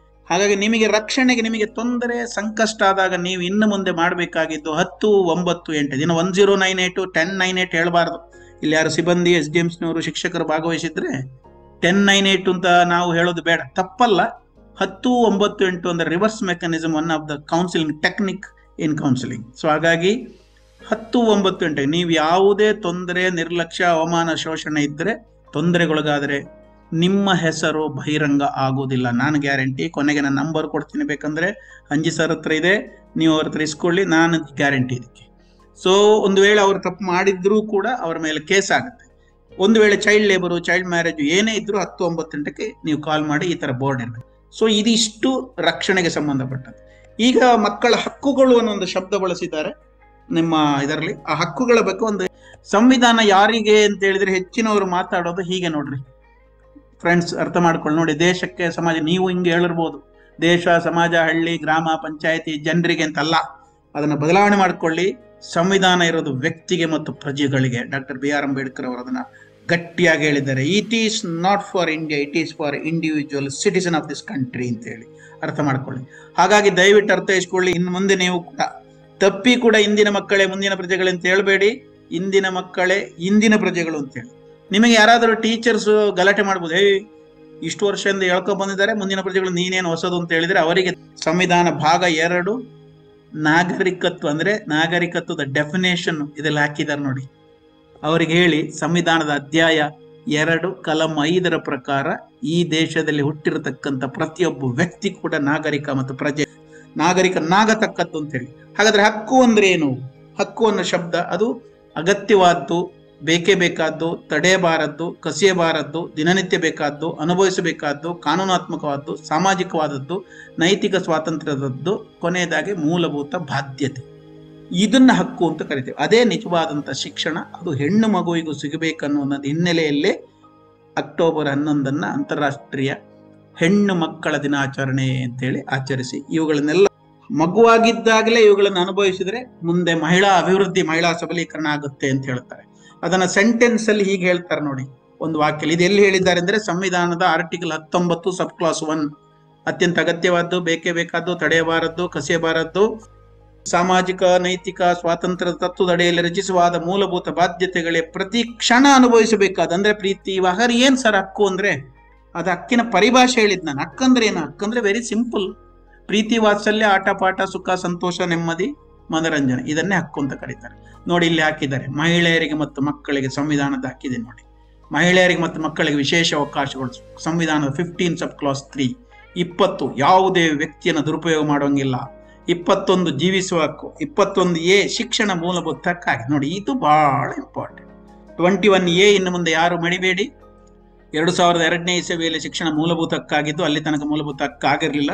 Speaker 1: ಹಾಗಾಗಿ ನಿಮಗೆ ರಕ್ಷಣೆಗೆ ನಿಮಗೆ ತೊಂದರೆ, ಸಂಕಷ್ಟ ಆದಾಗ ನೀವು ಇನ್ನು ಮುಂದೆ ಮಾಡಬೇಕಾಗಿದ್ದು 10, 9, 8 ದಿನ 1098 1098 ಹೇಳಬಾರ್ದು. ಇಲ್ಲಿ ಯಾರು ಸಿಬ್ಬಂದಿ, SDMಸ್ನವರು, ಶಿಕ್ಷಕರು ಭಾಗವಹಿಸಿದ್ರೆ 1098 ಅಂತ ನಾವು ಹೇಳೋದು ಬೇಡ, ತಪ್ಪಲ್ಲ. 10, 9, 8 ಅಂದ್ರೆ reverse mechanism, one of the counselling technique in counselling. So ಹಾಗಾಗಿ 10, 9, 8 ನೀವು ಯಾವುದೇ ತೊಂದರೆ, ನಿರ್ಲಕ್ಷ್ಯ, ಅವಮಾನ, ಶೋಷಣೆ ಇದ್ರೆ, ತೊಂದರೆಗೊಳಗಾದರೆ ನಿಮ್ಮ ಹೆಸರು ಬಹಿರಂಗ ಆಗೋದಿಲ್ಲ, ನಾನು ಗ್ಯಾರಂಟಿ. ಕೊನೆಗೆ ನಾನು ನಂಬರ್ ಕೊಡ್ತೀನಿ, ಬೇಕಂದ್ರೆ ಅಂಜಿ ಸರ್ ಹತ್ರ ಇದೆ, ನೀವು ಅವ್ರ ಹತ್ರ ಇಸ್ಕೊಳ್ಳಿ, ನಾನು ಗ್ಯಾರಂಟಿ ಇದಕ್ಕೆ. ಸೊ ಒಂದು ವೇಳೆ ಅವರು ತಪ್ಪು ಮಾಡಿದ್ರೂ ಕೂಡ ಅವರ ಮೇಲೆ ಕೇಸ್ ಆಗುತ್ತೆ. ಒಂದು ವೇಳೆ ಚೈಲ್ಡ್ ಲೇಬರು, ಚೈಲ್ಡ್ ಮ್ಯಾರೇಜ್ ಏನೇ ಇದ್ರೂ 10-9 ಗಂಟೆಗೆ ನೀವು ಕಾಲ್ ಮಾಡಿ ಈ ತರ ಬೋರ್ಡ್ ಇರಬೇಕು. ಸೊ ಇದಿಷ್ಟು ರಕ್ಷಣೆಗೆ ಸಂಬಂಧಪಟ್ಟದ್ದು. ಈಗ ಮಕ್ಕಳ ಹಕ್ಕುಗಳು ಅನ್ನೋ ಒಂದು ಶಬ್ದ ಬಳಸಿದ್ದಾರೆ ನಿಮ್ಮ ಇದರಲ್ಲಿ. ಆ ಹಕ್ಕುಗಳ ಬಗ್ಗೆ ಒಂದು ಸಂವಿಧಾನ ಯಾರಿಗೆ ಅಂತ ಹೇಳಿದ್ರೆ ಹೆಚ್ಚಿನವರು ಮಾತಾಡೋದು ಹೀಗೆ ನೋಡ್ರಿ ಫ್ರೆಂಡ್ಸ್, ಅರ್ಥ ಮಾಡ್ಕೊಳ್ಳಿ. ನೋಡಿ, ದೇಶಕ್ಕೆ ಸಮಾಜ, ನೀವು ಹಿಂಗೆ ಹೇಳಿರ್ಬೋದು ದೇಶ, ಸಮಾಜ, ಹಳ್ಳಿ, ಗ್ರಾಮ, ಪಂಚಾಯತಿ ಜನರಿಗೆ ಅಂತಲ್ಲ. ಅದನ್ನ ಬದಲಾವಣೆ ಮಾಡ್ಕೊಳ್ಳಿ. ಸಂವಿಧಾನ ಇರೋದು ವ್ಯಕ್ತಿಗೆ ಮತ್ತು ಪ್ರಜೆಗಳಿಗೆ. ಡಾಕ್ಟರ್ BR ಅಂಬೇಡ್ಕರ್ ಅವರು ಅದನ್ನ ಗಟ್ಟಿಯಾಗಿ ಹೇಳಿದ್ದಾರೆ. It is not for India, it is for individual citizen of this country ಅಂತ ಹೇಳಿ ಅರ್ಥ ಮಾಡ್ಕೊಳ್ಳಿ. ಹಾಗಾಗಿ ದಯವಿಟ್ಟು ಅರ್ಥೈಸ್ಕೊಳ್ಳಿ. ಇನ್ನು ಮುಂದೆ ನೀವು ಕೂಡ ತಪ್ಪಿ ಕೂಡ ಇಂದಿನ ಮಕ್ಕಳೇ ಮುಂದಿನ ಪ್ರಜೆಗಳು ಅಂತ ಹೇಳ್ಬೇಡಿ. ಇಂದಿನ ಮಕ್ಕಳೇ ಇಂದಿನ ಪ್ರಜೆಗಳು ಅಂತೇಳಿ. ನಿಮಗೆ ಯಾರಾದರೂ ಟೀಚರ್ಸ್ ಗಲಾಟೆ ಮಾಡ್ಬೋದು, ಇಷ್ಟು ವರ್ಷದಿಂದ ಹೇಳ್ಕೊಂಡ್ ಬಂದಿದ್ದಾರೆ ಮುಂದಿನ ಪ್ರಜೆಗಳು ನೀನೇನು ಹೊಸದು ಅಂತ ಹೇಳಿದ್ರೆ, ಅವರಿಗೆ ಸಂವಿಧಾನ ಭಾಗ 2 ನಾಗರಿಕತ್ವ ಅಂದ್ರೆ ನಾಗರಿಕತ್ವದ ಡೆಫಿನೇಷನ್ ಇದೆಲ್ಲ ಹಾಕಿದ್ದಾರೆ ನೋಡಿ. ಅವರಿಗೆ ಹೇಳಿ, ಸಂವಿಧಾನದ ಅಧ್ಯಾಯ 2 ಕಲಂ 5 ಪ್ರಕಾರ ಈ ದೇಶದಲ್ಲಿ ಹುಟ್ಟಿರತಕ್ಕಂಥ ಪ್ರತಿಯೊಬ್ಬ ವ್ಯಕ್ತಿ ಕೂಡ ನಾಗರಿಕ ಮತ್ತು ಪ್ರಜೆ, ನಾಗರಿಕನಾಗತಕ್ಕದ್ದು ಅಂತ ಹೇಳಿ. ಹಾಗಾದ್ರೆ ಹಕ್ಕು ಅಂದ್ರೆ ಏನು? ಹಕ್ಕು ಅನ್ನೋ ಶಬ್ದ ಅದು ಅಗತ್ಯವಾದ್ದು, ಬೇಕೇ ಬೇಕಾದ್ದು, ತಡೆಯಬಾರದ್ದು, ಕಸಿಯಬಾರದ್ದು, ದಿನನಿತ್ಯ ಬೇಕಾದ್ದು, ಅನುಭವಿಸಬೇಕಾದ್ದು, ಕಾನೂನಾತ್ಮಕವಾದ್ದು, ಸಾಮಾಜಿಕವಾದದ್ದು, ನೈತಿಕ ಸ್ವಾತಂತ್ರ್ಯದದ್ದು, ಕೊನೆಯದಾಗಿ ಮೂಲಭೂತ ಬಾಧ್ಯತೆ. ಇದನ್ನ ಹಕ್ಕು ಅಂತ ಕರಿತೇವೆ. ಅದೇ ನಿಜವಾದಂತ ಶಿಕ್ಷಣ. ಅದು ಹೆಣ್ಣು ಮಗುವಿಗೂ ಸಿಗಬೇಕನ್ನುವ ಹಿನ್ನೆಲೆಯಲ್ಲೇ ಅಕ್ಟೋಬರ್ 11 ಅಂತಾರಾಷ್ಟ್ರೀಯ ಹೆಣ್ಣು ಮಕ್ಕಳ ದಿನಾಚರಣೆ ಅಂತೇಳಿ ಆಚರಿಸಿ, ಇವುಗಳನ್ನೆಲ್ಲ ಮಗುವಾಗಿದ್ದಾಗಲೇ ಇವುಗಳನ್ನು ಅನುಭವಿಸಿದ್ರೆ ಮುಂದೆ ಮಹಿಳಾ ಅಭಿವೃದ್ಧಿ, ಮಹಿಳಾ ಸಬಲೀಕರಣ ಆಗುತ್ತೆ ಅಂತ ಹೇಳ್ತಾರೆ. ಅದನ್ನ ಸೆಂಟೆನ್ಸ್ ಅಲ್ಲಿ ಹೀಗೆ ಹೇಳ್ತಾರೆ ನೋಡಿ, ಒಂದು ವಾಕ್ಯಲ್ಲಿ. ಇದು ಎಲ್ಲಿ ಹೇಳಿದ್ದಾರೆ ಅಂದ್ರೆ ಸಂವಿಧಾನದ ಆರ್ಟಿಕಲ್ 19 ಸಬ್ ಕ್ಲಾಸ್ 1. ಅತ್ಯಂತ ಅಗತ್ಯವಾದ್ದು, ಬೇಕೇ ಬೇಕಾದ್ದು, ತಡೆಯಬಾರದ್ದು, ಕಸಿಯಬಾರದ್ದು, ಸಾಮಾಜಿಕ ನೈತಿಕ ಸ್ವಾತಂತ್ರ್ಯದ ತತ್ವದ ಅಡಿಯಲ್ಲಿ ರಚಿಸುವಾದ ಮೂಲಭೂತ ಬಾಧ್ಯತೆಗಳೇ ಪ್ರತಿ ಕ್ಷಣ ಅನುಭವಿಸಬೇಕಾದ ಅಂದ್ರೆ ಪ್ರೀತಿ. ಇವಾಗ ಏನ್ ಸರ್ ಹಕ್ಕು ಅಂದ್ರೆ? ಅದು ಹಕ್ಕಿನ ಪರಿಭಾಷೆ ಹೇಳಿದ್ ನಾನು. ಹಕ್ಕಂದ್ರೆ ಏನು? ಹಕ್ಕಂದ್ರೆ ವೆರಿ ಸಿಂಪಲ್. ಪ್ರೀತಿ, ವಾತ್ಸಲ್ಯ, ಆಟ ಪಾಠ, ಸುಖ, ಸಂತೋಷ, ನೆಮ್ಮದಿ, ಮನೋರಂಜನೆ, ಇದನ್ನೇ ಹಕ್ಕು ಅಂತ ಕರೀತಾರೆ. ನೋಡಿ, ಇಲ್ಲಿ ಹಾಕಿದ್ದಾರೆ ಮಹಿಳೆಯರಿಗೆ ಮತ್ತು ಮಕ್ಕಳಿಗೆ ಸಂವಿಧಾನದ ಹಾಕಿದೆ ನೋಡಿ. ಮಹಿಳೆಯರಿಗೆ ಮತ್ತು ಮಕ್ಕಳಿಗೆ ವಿಶೇಷ ಅವಕಾಶಗಳು ಸಂವಿಧಾನದ 15 ಸಬ್ ಕ್ಲಾಸ್ 3. 20 ಯಾವುದೇ ವ್ಯಕ್ತಿಯನ್ನು ದುರುಪಯೋಗ ಮಾಡೋಂಗಿಲ್ಲ. 21 ಜೀವಿಸುವ ಹಕ್ಕು. 21A ಶಿಕ್ಷಣ ಮೂಲಭೂತ ಹಕ್ಕಾಗಿದೆ ನೋಡಿ. ಇದು ಬಹಳ ಇಂಪಾರ್ಟೆಂಟ್. 21A ಇನ್ನು ಮುಂದೆ ಯಾರು ಮಡಿಬೇಡಿ. 2002ನೇ ಇಸವಿಯಲ್ಲಿ ಶಿಕ್ಷಣ ಮೂಲಭೂತ ಹಕ್ಕಾಗಿದ್ದು, ಅಲ್ಲಿ ತನಕ ಮೂಲಭೂತ ಹಕ್ಕಾಗಿರ್ಲಿಲ್ಲ.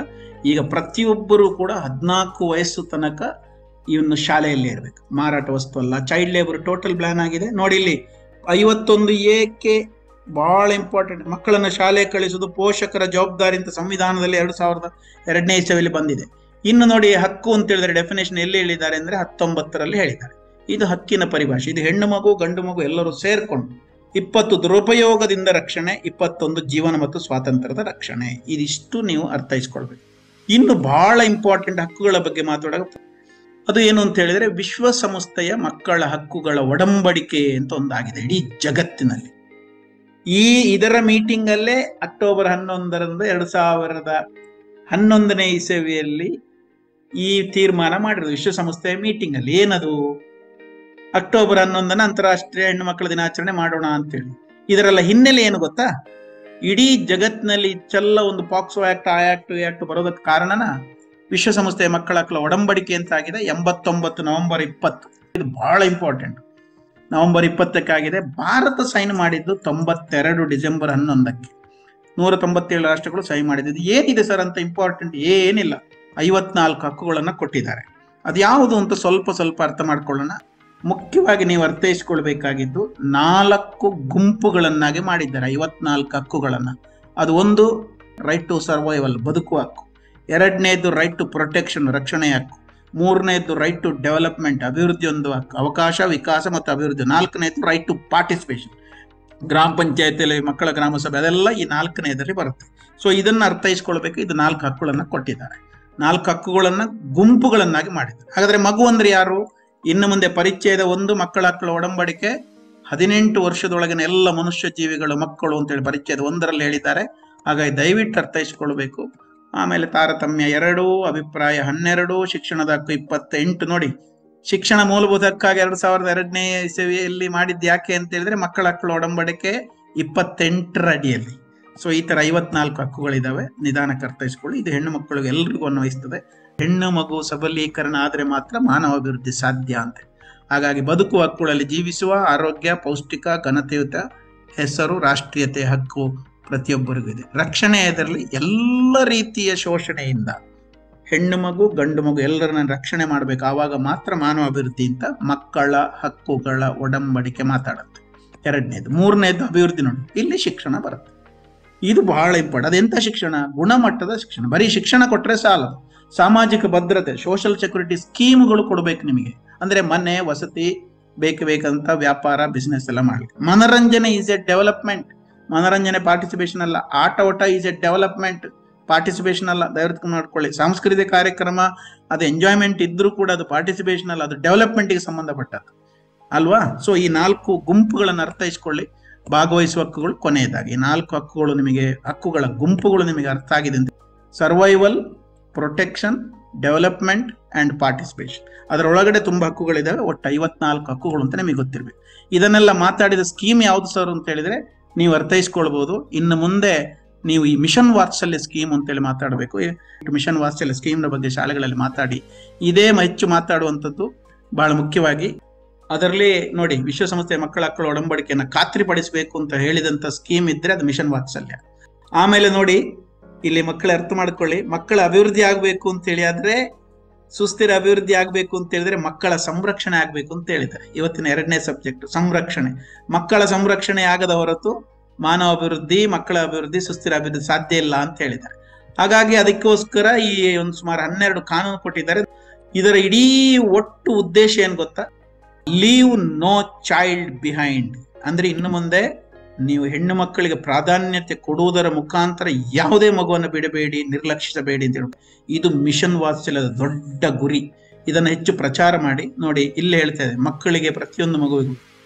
Speaker 1: ಈಗ ಪ್ರತಿಯೊಬ್ಬರು ಕೂಡ 14 ವಯಸ್ಸು ತನಕ ಇವನ್ನು ಶಾಲೆಯಲ್ಲಿ ಇರಬೇಕು. ಮಾರಾಟ ವಸ್ತು ಅಲ್ಲ. ಚೈಲ್ಡ್ ಲೇಬರ್ ಟೋಟಲ್ ಬ್ಯಾನ್ ಆಗಿದೆ ನೋಡಿ. ಇಲ್ಲಿ 51A ಬಹಳ ಇಂಪಾರ್ಟೆಂಟ್. ಮಕ್ಕಳನ್ನು ಶಾಲೆ ಕಳಿಸುವುದು ಪೋಷಕರ ಜವಾಬ್ದಾರಿ ಅಂತ ಸಂವಿಧಾನದಲ್ಲಿ 2002ನೇ ಇಸವಿಯಲ್ಲಿ ಬಂದಿದೆ. ಇನ್ನು ನೋಡಿ, ಹಕ್ಕು ಅಂತ ಹೇಳಿದ್ರೆ ಡೆಫಿನೇಷನ್ ಎಲ್ಲಿ ಹೇಳಿದ್ದಾರೆ ಅಂದ್ರೆ 19ರಲ್ಲಿ ಹೇಳಿದ್ದಾರೆ. ಇದು ಹಕ್ಕಿನ ಪರಿಭಾಷೆ. ಇದು ಹೆಣ್ಣು ಮಗು ಗಂಡು ಮಗು ಎಲ್ಲರೂ ಸೇರ್ಕೊಂಡು. 20 ದುರುಪಯೋಗದಿಂದ ರಕ್ಷಣೆ, 21 ಜೀವನ ಮತ್ತು ಸ್ವಾತಂತ್ರ್ಯದ ರಕ್ಷಣೆ. ಇದಿಷ್ಟು ನೀವು ಅರ್ಥೈಸ್ಕೊಳ್ಬೇಕು. ಇನ್ನು ಬಹಳ ಇಂಪಾರ್ಟೆಂಟ್ ಹಕ್ಕುಗಳ ಬಗ್ಗೆ ಮಾತಾಡೋದು ಅದು ಏನು ಅಂತ ಹೇಳಿದ್ರೆ, ವಿಶ್ವಸಂಸ್ಥೆಯ ಮಕ್ಕಳ ಹಕ್ಕುಗಳ ಒಡಂಬಡಿಕೆ ಅಂತ ಒಂದಾಗಿದೆ ಇಡೀ ಜಗತ್ತಿನಲ್ಲಿ. ಇದರ ಮೀಟಿಂಗ್ ಅಲ್ಲೇ ಅಕ್ಟೋಬರ್ 11ರಂದು 2011ನೇ ಇಸವಿಯಲ್ಲಿ ಈ ತೀರ್ಮಾನ ಮಾಡಿರೋದು ವಿಶ್ವಸಂಸ್ಥೆಯ ಮೀಟಿಂಗ್ ಅಲ್ಲಿ. ಏನದು? ಅಕ್ಟೋಬರ್ 11 ಅಂತಾರಾಷ್ಟ್ರೀಯ ಹೆಣ್ಣು ಮಕ್ಕಳ ದಿನಾಚರಣೆ ಮಾಡೋಣ ಅಂತೇಳಿ. ಇದರೆಲ್ಲ ಹಿನ್ನೆಲೆ ಏನು ಗೊತ್ತಾ? ಇಡೀ ಜಗತ್ತಿನಲ್ಲಿ ಇಷ್ಟೆಲ್ಲ ಒಂದು ಪಾಕ್ಸೋ ಆಕ್ಟ್, ಆ ಆಕ್ಟ್, ಈ ಆಕ್ಟ್ ಬರೋದಕ್ಕೆ ಕಾರಣನ ವಿಶ್ವಸಂಸ್ಥೆಯ ಮಕ್ಕಳ ಹಕ್ಕುಗಳ ಒಡಂಬಡಿಕೆ ಅಂತ ಆಗಿದೆ. 89 ನವೆಂಬರ್ 20. ಇದು ಬಹಳ ಇಂಪಾರ್ಟೆಂಟ್. ನವೆಂಬರ್ 20ಕ್ಕಾಗಿದೆ. ಭಾರತ ಸೈನ್ ಮಾಡಿದ್ದು 92 ಡಿಸೆಂಬರ್ 11ಕ್ಕೆ. 197 ರಾಷ್ಟ್ರಗಳು ಸೈನ್ ಮಾಡಿದ್ದು. ಏನಿದೆ ಸರ್ ಅಂತ ಇಂಪಾರ್ಟೆಂಟ್? ಏನಿಲ್ಲ. 54 ಹಕ್ಕುಗಳನ್ನ ಕೊಟ್ಟಿದ್ದಾರೆ. ಅದು ಯಾವುದು ಅಂತ ಸ್ವಲ್ಪ ಅರ್ಥ ಮಾಡ್ಕೊಳ್ಳೋಣ. ಮುಖ್ಯವಾಗಿ ನೀವು ಅರ್ಥೈಸ್ಕೊಳ್ಬೇಕಾಗಿದ್ದು 4 ಗುಂಪುಗಳನ್ನಾಗಿ ಮಾಡಿದ್ದಾರೆ 54 ಹಕ್ಕುಗಳನ್ನ. ಅದು ಒಂದು ರೈಟ್ ಟು ಸರ್ವೈವಲ್, ಬದುಕುವ ಹಕ್ಕು. 2ನೇದು ರೈಟ್ ಟು ಪ್ರೊಟೆಕ್ಷನ್, ರಕ್ಷಣೆಯ ಹಕ್ಕು. 3ನೇದು ರೈಟ್ ಟು ಡೆವಲಪ್ಮೆಂಟ್, ಅಭಿವೃದ್ಧಿ ಒಂದು ಹಕ್ಕು, ಅವಕಾಶ, ವಿಕಾಸ ಮತ್ತು ಅಭಿವೃದ್ಧಿ. 4ನೇದು ರೈಟ್ ಟು ಪಾರ್ಟಿಸಿಪೇಷನ್, ಗ್ರಾಮ ಪಂಚಾಯತಿಯಲ್ಲಿ ಮಕ್ಕಳ ಗ್ರಾಮ ಸಭೆ, ಅದೆಲ್ಲ ಈ 4ನೇದರಲ್ಲಿ ಬರುತ್ತೆ. ಸೊ ಇದನ್ನ ಅರ್ಥೈಸ್ಕೊಳ್ಬೇಕು. ಇದು 4 ಹಕ್ಕುಗಳನ್ನ ಕೊಟ್ಟಿದ್ದಾರೆ. 4 ಹಕ್ಕುಗಳನ್ನ ಗುಂಪುಗಳನ್ನಾಗಿ ಮಾಡಿದ್ದಾರೆ. ಹಾಗಾದ್ರೆ ಮಗು ಅಂದ್ರೆ ಯಾರು? ಇನ್ನು ಮುಂದೆ ಪರಿಚಯದ 1 ಮಕ್ಕಳ ಹಕ್ಕುಗಳ ಒಡಂಬಡಿಕೆ 18 ವರ್ಷದೊಳಗಿನ ಎಲ್ಲ ಮನುಷ್ಯ ಜೀವಿಗಳು ಮಕ್ಕಳು ಅಂತೇಳಿ ಪರಿಚಯದ 1ರಲ್ಲಿ ಹೇಳಿದ್ದಾರೆ. ಹಾಗಾಗಿ ದಯವಿಟ್ಟು ಅರ್ಥೈಸ್ಕೊಳ್ಬೇಕು. ಆಮೇಲೆ ತಾರತಮ್ಯ 2, ಅಭಿಪ್ರಾಯ 12, ಶಿಕ್ಷಣದ ಹಕ್ಕು 28. ನೋಡಿ, ಶಿಕ್ಷಣ ಮೂಲಭೂತ ಹಕ್ಕಾಗಿ 2002ನೇ ಇಸವಿಯಲ್ಲಿ ಮಾಡಿದ್ದು ಯಾಕೆ ಅಂತ ಹೇಳಿದ್ರೆ ಮಕ್ಕಳ ಹಕ್ಕುಗಳ ಒಡಂಬಡಿಕೆ 28ರ ಅಡಿಯಲ್ಲಿ. ಸೊ ಈ ತರ 54 ಹಕ್ಕುಗಳಿದಾವೆ. ನಿಧಾನಕ್ಕೆ ಅರ್ಥೈಸ್ಕೊಳ್ಳಿ. ಇದು ಹೆಣ್ಣು ಮಕ್ಕಳಿಗೆ ಎಲ್ರಿಗೂ ಅನ್ವಯಿಸ್ತದೆ. ಹೆಣ್ಣು ಮಗು ಸಬಲೀಕರಣ ಆದ್ರೆ ಮಾತ್ರ ಮಾನವ ಅಭಿವೃದ್ಧಿ ಸಾಧ್ಯ ಅಂತ. ಹಾಗಾಗಿ ಬದುಕುವ ಹಕ್ಕುಗಳಲ್ಲಿ ಜೀವಿಸುವ, ಆರೋಗ್ಯ, ಪೌಷ್ಟಿಕ, ಘನತೆಯುತ ಹೆಸರು ರಾಷ್ಟ್ರೀಯತೆ ಹಕ್ಕು ಪ್ರತಿಯೊಬ್ಬರಿಗೂ ಇದೆ. ರಕ್ಷಣೆ ಇದರಲ್ಲಿ ಎಲ್ಲ ರೀತಿಯ ಶೋಷಣೆಯಿಂದ ಹೆಣ್ಣು ಮಗು ಗಂಡು ಮಗು ಎಲ್ಲರನ್ನ ರಕ್ಷಣೆ ಮಾಡಬೇಕು. ಆವಾಗ ಮಾತ್ರ ಮಾನವ ಅಭಿವೃದ್ಧಿ ಅಂತ ಮಕ್ಕಳ ಹಕ್ಕುಗಳ ಒಡಂಬಡಿಕೆ ಮಾತಾಡುತ್ತೆ. ಎರಡನೇದು. ಮೂರನೇದು ಅಭಿವೃದ್ಧಿ ನೋಡಿ, ಇಲ್ಲಿ ಶಿಕ್ಷಣ ಬರುತ್ತೆ. ಇದು ಬಹಳ ಇಂಪಾರ್ಟೆಂಟ್. ಅದೆಂಥ ಶಿಕ್ಷಣ? ಗುಣಮಟ್ಟದ ಶಿಕ್ಷಣ. ಬರೀ ಶಿಕ್ಷಣ ಕೊಟ್ಟರೆ ಸಾಲದು. ಸಾಮಾಜಿಕ ಭದ್ರತೆ, ಸೋಷಿಯಲ್ ಸೆಕ್ಯೂರಿಟಿ ಸ್ಕೀಮ್ಗಳು ಕೊಡಬೇಕು ನಿಮಗೆ. ಅಂದ್ರೆ ಮನೆ, ವಸತಿ ಬೇಕಂತ ವ್ಯಾಪಾರ, ಬಿಸ್ನೆಸ್ ಎಲ್ಲ ಮಾಡಲಿಕ್ಕೆ. ಮನರಂಜನೆ ಈಸ್ ಎ ಡೆವಲಪ್ಮೆಂಟ್. ಮನರಂಜನೆ ಪಾರ್ಟಿಸಿಪೇಷನ್ ಅಲ್ಲ. ಆಟ ಓಟ ಈಸ್ ಎ ಡೆವಲಪ್ಮೆಂಟ್, ಪಾರ್ಟಿಸಿಪೇಷನ್ ಅಲ್ಲ. ದಯವಿಟ್ಟು ಮಾಡ್ಕೊಳ್ಳಿ. ಸಾಂಸ್ಕೃತಿಕ ಕಾರ್ಯಕ್ರಮ ಅದು ಎಂಜಾಯ್ಮೆಂಟ್ ಇದ್ರೂ ಕೂಡ ಅದು ಪಾರ್ಟಿಸಿಪೇಷನ್ ಅಲ್ಲ, ಅದು ಡೆವಲಪ್ಮೆಂಟ್ಗೆ ಸಂಬಂಧಪಟ್ಟದ್ದು ಅಲ್ವಾ? ಸೊ ಈ 4 ಗುಂಪುಗಳನ್ನು ಅರ್ಥೈಸ್ಕೊಳ್ಳಿ. ಭಾಗವಹಿಸುವ ಹಕ್ಕುಗಳು ಕೊನೆಯದಾಗಿ. ಈ 4 ಹಕ್ಕುಗಳು ನಿಮಗೆ, ಹಕ್ಕುಗಳ ಗುಂಪುಗಳು ನಿಮಗೆ ಅರ್ಥ ಆಗಿದೆ ಅಂತ. Survival, protection, development and participation. ಅದರೊಳಗಡೆ ತುಂಬಾ ಹಕ್ಕುಗಳಿದಾವೆ. ಒಟ್ಟು 54 ಹಕ್ಕುಗಳು ಅಂತ ನಿಮಗೆ ಗೊತ್ತಿರಬೇಕು. ಇದನ್ನೆಲ್ಲ ಮಾತಾಡಿದ ಸ್ಕೀಮ್ ಯಾವ್ದು ಸರ್ ಅಂತ ಹೇಳಿದ್ರೆ ನೀವು ಅರ್ಥೈಸ್ಕೊಳ್ಬಹುದು. ಇನ್ನು ಮುಂದೆ ನೀವು ಈ ಮಿಷನ್ ವಾತ್ಸಲ್ಯ ಸ್ಕೀಮ್ ಅಂತೇಳಿ ಮಾತಾಡಬೇಕು. ಮಿಷನ್ ವಾತ್ಸಲ್ಯ ಸ್ಕೀಮ್ನ ಬಗ್ಗೆ ಶಾಲೆಗಳಲ್ಲಿ ಮಾತಾಡಿ. ಇದೇ ಹೆಚ್ಚು ಮಾತಾಡುವಂಥದ್ದು ಬಹಳ ಮುಖ್ಯವಾಗಿ. ಅದರಲ್ಲಿ ನೋಡಿ, ವಿಶ್ವಸಂಸ್ಥೆಯ ಮಕ್ಕಳ ಹಕ್ಕುಗಳ ಒಡಂಬಡಿಕೆಯನ್ನು ಖಾತ್ರಿಪಡಿಸಬೇಕು ಅಂತ ಹೇಳಿದಂಥ ಸ್ಕೀಮ್ ಇದ್ರೆ ಅದು ಮಿಷನ್ ವಾತ್ಸಲ್ಯ. ಆಮೇಲೆ ನೋಡಿ, ಇಲ್ಲಿ ಮಕ್ಕಳ ಅರ್ಥ ಮಾಡ್ಕೊಳ್ಳಿ. ಮಕ್ಕಳ ಅಭಿವೃದ್ಧಿ ಆಗಬೇಕು ಅಂತ ಹೇಳಿ ಆದ್ರೆ, ಸುಸ್ಥಿರ ಅಭಿವೃದ್ಧಿ ಆಗಬೇಕು ಅಂತ ಹೇಳಿದ್ರೆ ಮಕ್ಕಳ ಸಂರಕ್ಷಣೆ ಆಗಬೇಕು ಅಂತ ಹೇಳಿದ್ದಾರೆ. ಇವತ್ತಿನ 2ನೇ ಸಬ್ಜೆಕ್ಟ್ ಸಂರಕ್ಷಣೆ. ಮಕ್ಕಳ ಸಂರಕ್ಷಣೆ ಆಗದ ಹೊರತು ಮಾನವ ಅಭಿವೃದ್ಧಿ, ಮಕ್ಕಳ ಅಭಿವೃದ್ಧಿ, ಸುಸ್ಥಿರ ಅಭಿವೃದ್ಧಿ ಸಾಧ್ಯ ಇಲ್ಲ ಅಂತ ಹೇಳಿದ್ದಾರೆ. ಹಾಗಾಗಿ ಅದಕ್ಕೋಸ್ಕರ ಈ ಒಂದು ಸುಮಾರು 12 ಕಾನೂನು ಕೊಟ್ಟಿದ್ದಾರೆ. ಇದರ ಇಡೀ ಒಟ್ಟು ಉದ್ದೇಶ ಏನ್ ಗೊತ್ತಾ? Leave no child behind. ಅಂದ್ರೆ ಇನ್ನು ಮುಂದೆ ನೀವು ಹೆಣ್ಣು ಮಕ್ಕಳಿಗೆ ಪ್ರಾಧಾನ್ಯತೆ ಕೊಡುವುದರ ಮುಖಾಂತರ ಯಾವುದೇ ಮಗುವನ್ನು ಬಿಡಬೇಡಿ, ನಿರ್ಲಕ್ಷಿಸಬೇಡಿ ಅಂತ ಹೇಳಿ. ಇದು ಮಿಷನ್ ವಾತ್ಸಲ್ಯದ ದೊಡ್ಡ ಗುರಿ. ಇದನ್ನು ಹೆಚ್ಚು ಪ್ರಚಾರ ಮಾಡಿ. ನೋಡಿ, ಇಲ್ಲಿ ಹೇಳ್ತಾ ಇದೆ, ಮಕ್ಕಳಿಗೆ ಪ್ರತಿಯೊಂದು ಮಗುವಿಗೂ